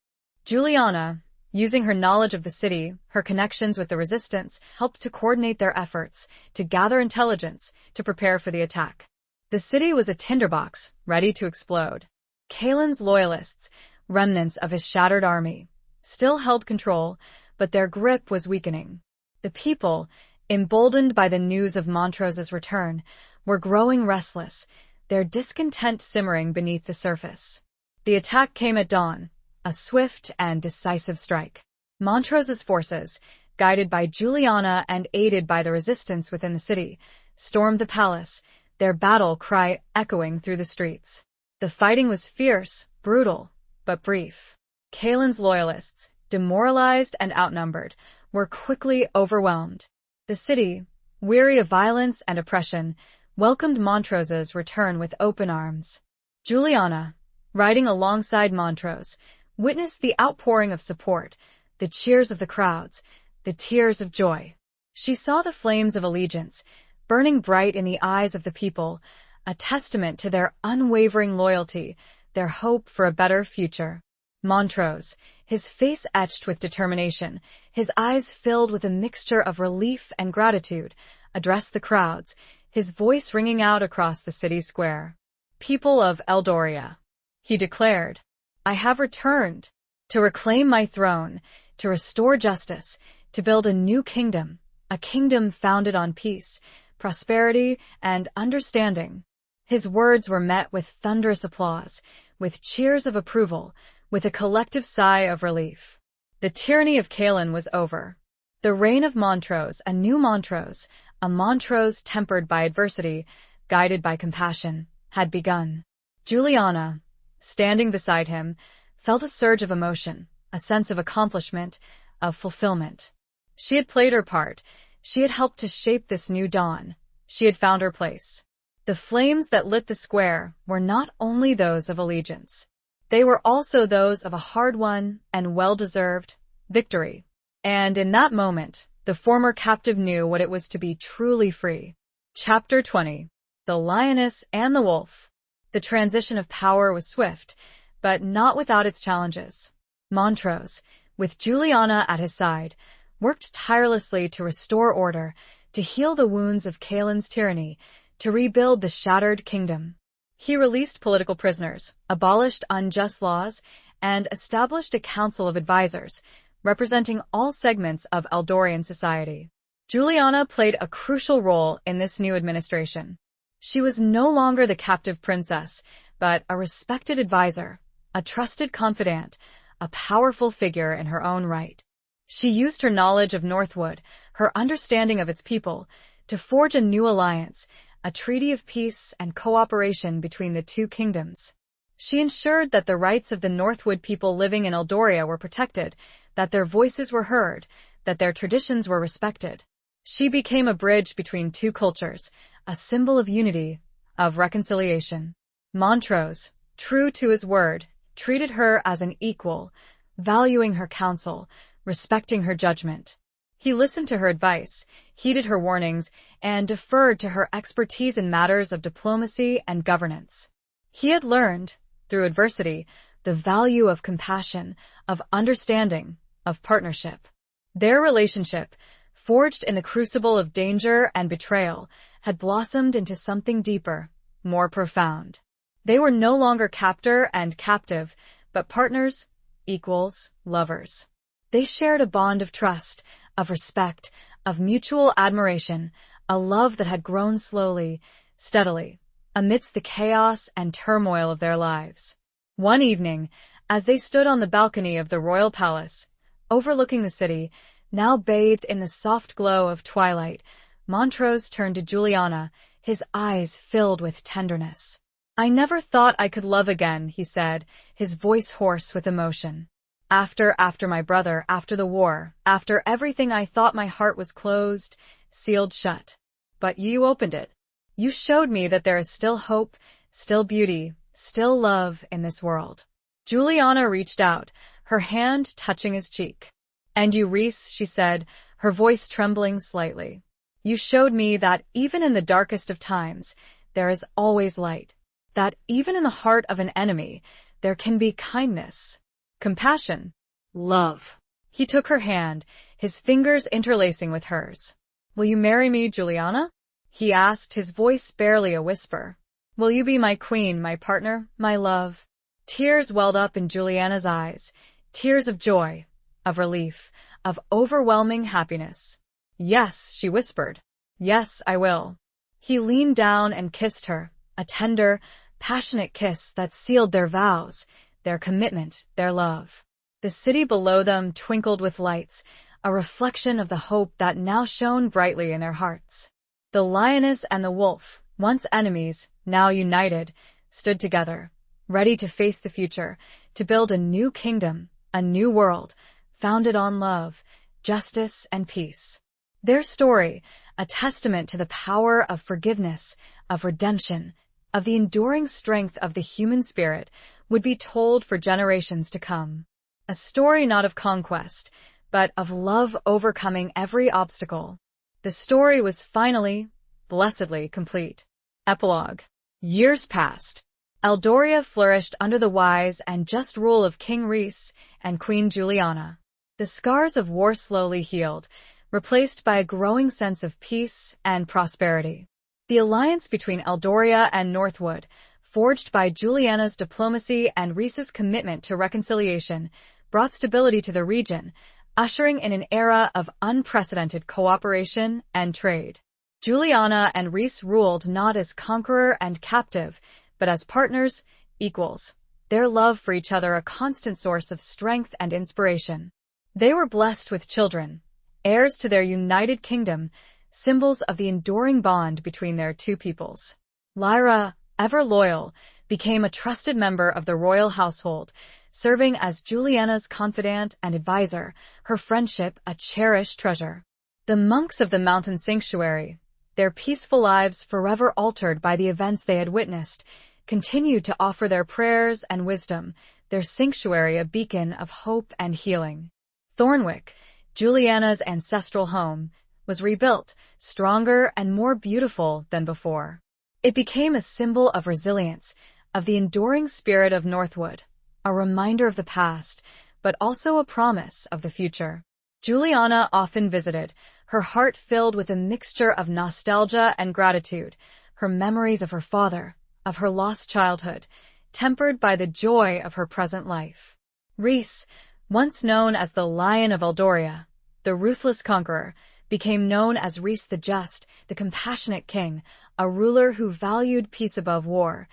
Juliana, using her knowledge of the city, her connections with the resistance, helped to coordinate their efforts, to gather intelligence, to prepare for the attack. The city was a tinderbox, ready to explode. Kaelin's loyalists, remnants of his shattered army, still held control, but their grip was weakening. The people, emboldened by the news of Montrose's return, were growing restless, their discontent simmering beneath the surface. The attack came at dawn, a swift and decisive strike. Montrose's forces, guided by Juliana and aided by the resistance within the city, stormed the palace, their battle cry echoing through the streets. The fighting was fierce, brutal, but brief. Kaelin's loyalists, demoralized and outnumbered, were quickly overwhelmed. The city, weary of violence and oppression, welcomed Montrose's return with open arms. Juliana, riding alongside Montrose, witnessed the outpouring of support, the cheers of the crowds, the tears of joy. She saw the flames of allegiance, burning bright in the eyes of the people, a testament to their unwavering loyalty, their hope for a better future. Montrose, his face etched with determination, his eyes filled with a mixture of relief and gratitude, addressed the crowds, his voice ringing out across the city square. "People of Eldoria," he declared, "I have returned to reclaim my throne, to restore justice, to build a new kingdom, a kingdom founded on peace, prosperity, and understanding." His words were met with thunderous applause, with cheers of approval, with a collective sigh of relief. The tyranny of Kaelin was over. The reign of Montrose, a new Montrose, a Montrose tempered by adversity, guided by compassion, had begun. Juliana, standing beside him, felt a surge of emotion, a sense of accomplishment, of fulfillment. She had played her part. She had helped to shape this new dawn. She had found her place. The flames that lit the square were not only those of allegiance. They were also those of a hard-won and well-deserved victory. And in that moment, the former captive knew what it was to be truly free. Chapter 20. The Lioness and the Wolf. The transition of power was swift, but not without its challenges. Montrose, with Juliana at his side, worked tirelessly to restore order, to heal the wounds of Kaelin's tyranny, to rebuild the shattered kingdom. He released political prisoners, abolished unjust laws, and established a council of advisors, representing all segments of Eldorian society. Juliana played a crucial role in this new administration. She was no longer the captive princess, but a respected advisor, a trusted confidant, a powerful figure in her own right. She used her knowledge of Northwood, her understanding of its people, to forge a new alliance, a treaty of peace and cooperation between the two kingdoms. She ensured that the rights of the Northwood people living in Eldoria were protected, that their voices were heard, that their traditions were respected. She became a bridge between two cultures, a symbol of unity, of reconciliation. Montrose, true to his word, treated her as an equal, valuing her counsel, respecting her judgment. He listened to her advice, heeded her warnings, and deferred to her expertise in matters of diplomacy and governance. He had learned, through adversity, the value of compassion, of understanding, of partnership. Their relationship, forged in the crucible of danger and betrayal, had blossomed into something deeper, more profound. They were no longer captor and captive, but partners, equals lovers. They shared a bond of trust, of respect, of mutual admiration, a love that had grown slowly, steadily, amidst the chaos and turmoil of their lives. One evening, as they stood on the balcony of the royal palace, overlooking the city, now bathed in the soft glow of twilight, Montrose turned to Juliana, his eyes filled with tenderness. "I never thought I could love again," he said, his voice hoarse with emotion. After my brother, after the war, after everything, I thought my heart was closed, sealed shut. But you opened it. You showed me that there is still hope, still beauty, still love in this world." Juliana reached out, her hand touching his cheek. "And you, Rhys," she said, her voice trembling slightly. "You showed me that even in the darkest of times, there is always light. That even in the heart of an enemy, there can be kindness, compassion, Love. He took her hand, his fingers interlacing with hers. "Will you marry me, Juliana?" he asked, his voice barely a whisper. "Will you be my queen, my partner, my love?" Tears welled up in Juliana's eyes, tears of joy, of relief, of overwhelming happiness. "Yes," she whispered. "Yes, I will." He leaned down and kissed her, a tender, passionate kiss that sealed their vows, their commitment, their love. The city below them twinkled with lights, a reflection of the hope that now shone brightly in their hearts. The lioness and the wolf, once enemies, now united, stood together, ready to face the future, to build a new kingdom, a new world, founded on love, justice, and peace. Their story, a testament to the power of forgiveness, of redemption, of the enduring strength of the human spirit, would be told for generations to come. A story not of conquest, but of love overcoming every obstacle. The story was finally, blessedly complete. Epilogue. Years passed. Eldoria flourished under the wise and just rule of King Rhys and Queen Juliana. The scars of war slowly healed, replaced by a growing sense of peace and prosperity. The alliance between Eldoria and Northwood, forged by Juliana's diplomacy and Rhys's commitment to reconciliation, brought stability to the region, ushering in an era of unprecedented cooperation and trade. Juliana and Rhys ruled not as conqueror and captive, but as partners, equals, their love for each other a constant source of strength and inspiration. They were blessed with children, heirs to their united kingdom, symbols of the enduring bond between their two peoples. Lyra, ever loyal, became a trusted member of the royal household, serving as Juliana's confidant and advisor, her friendship a cherished treasure. The monks of the mountain sanctuary, their peaceful lives forever altered by the events they had witnessed, continued to offer their prayers and wisdom, their sanctuary a beacon of hope and healing. Thornwick, Juliana's ancestral home, was rebuilt, stronger and more beautiful than before. It became a symbol of resilience, of the enduring spirit of Northwood, a reminder of the past, but also a promise of the future. Juliana often visited, her heart filled with a mixture of nostalgia and gratitude, her memories of her father, of her lost childhood, tempered by the joy of her present life. Rhys, once known as the Lion of Eldoria, the ruthless conqueror, became known as Rhys the Just, the compassionate king, a ruler who valued peace above war,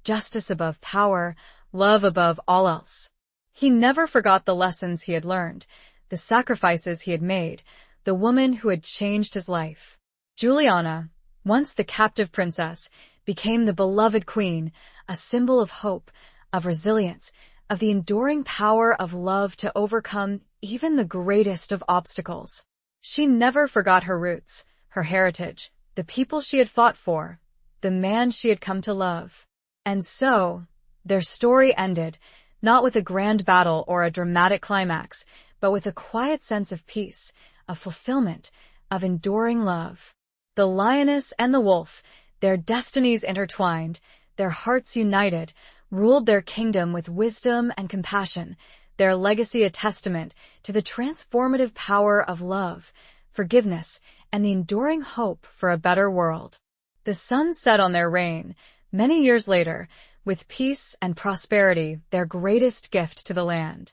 justice above power, love above all else. He never forgot the lessons he had learned, the sacrifices he had made, the woman who had changed his life. Juliana, once the captive princess, became the beloved queen, a symbol of hope, of resilience, of the enduring power of love to overcome even the greatest of obstacles. She never forgot her roots, her heritage, the people she had fought for, the man she had come to love. And so, their story ended, not with a grand battle or a dramatic climax, but with a quiet sense of peace, of fulfillment, of enduring love. The lioness and the wolf, their destinies intertwined, their hearts united, ruled their kingdom with wisdom and compassion, their legacy a testament to the transformative power of love, forgiveness, and the enduring hope for a better world. The sun set on their reign, many years later, with peace and prosperity their greatest gift to the land.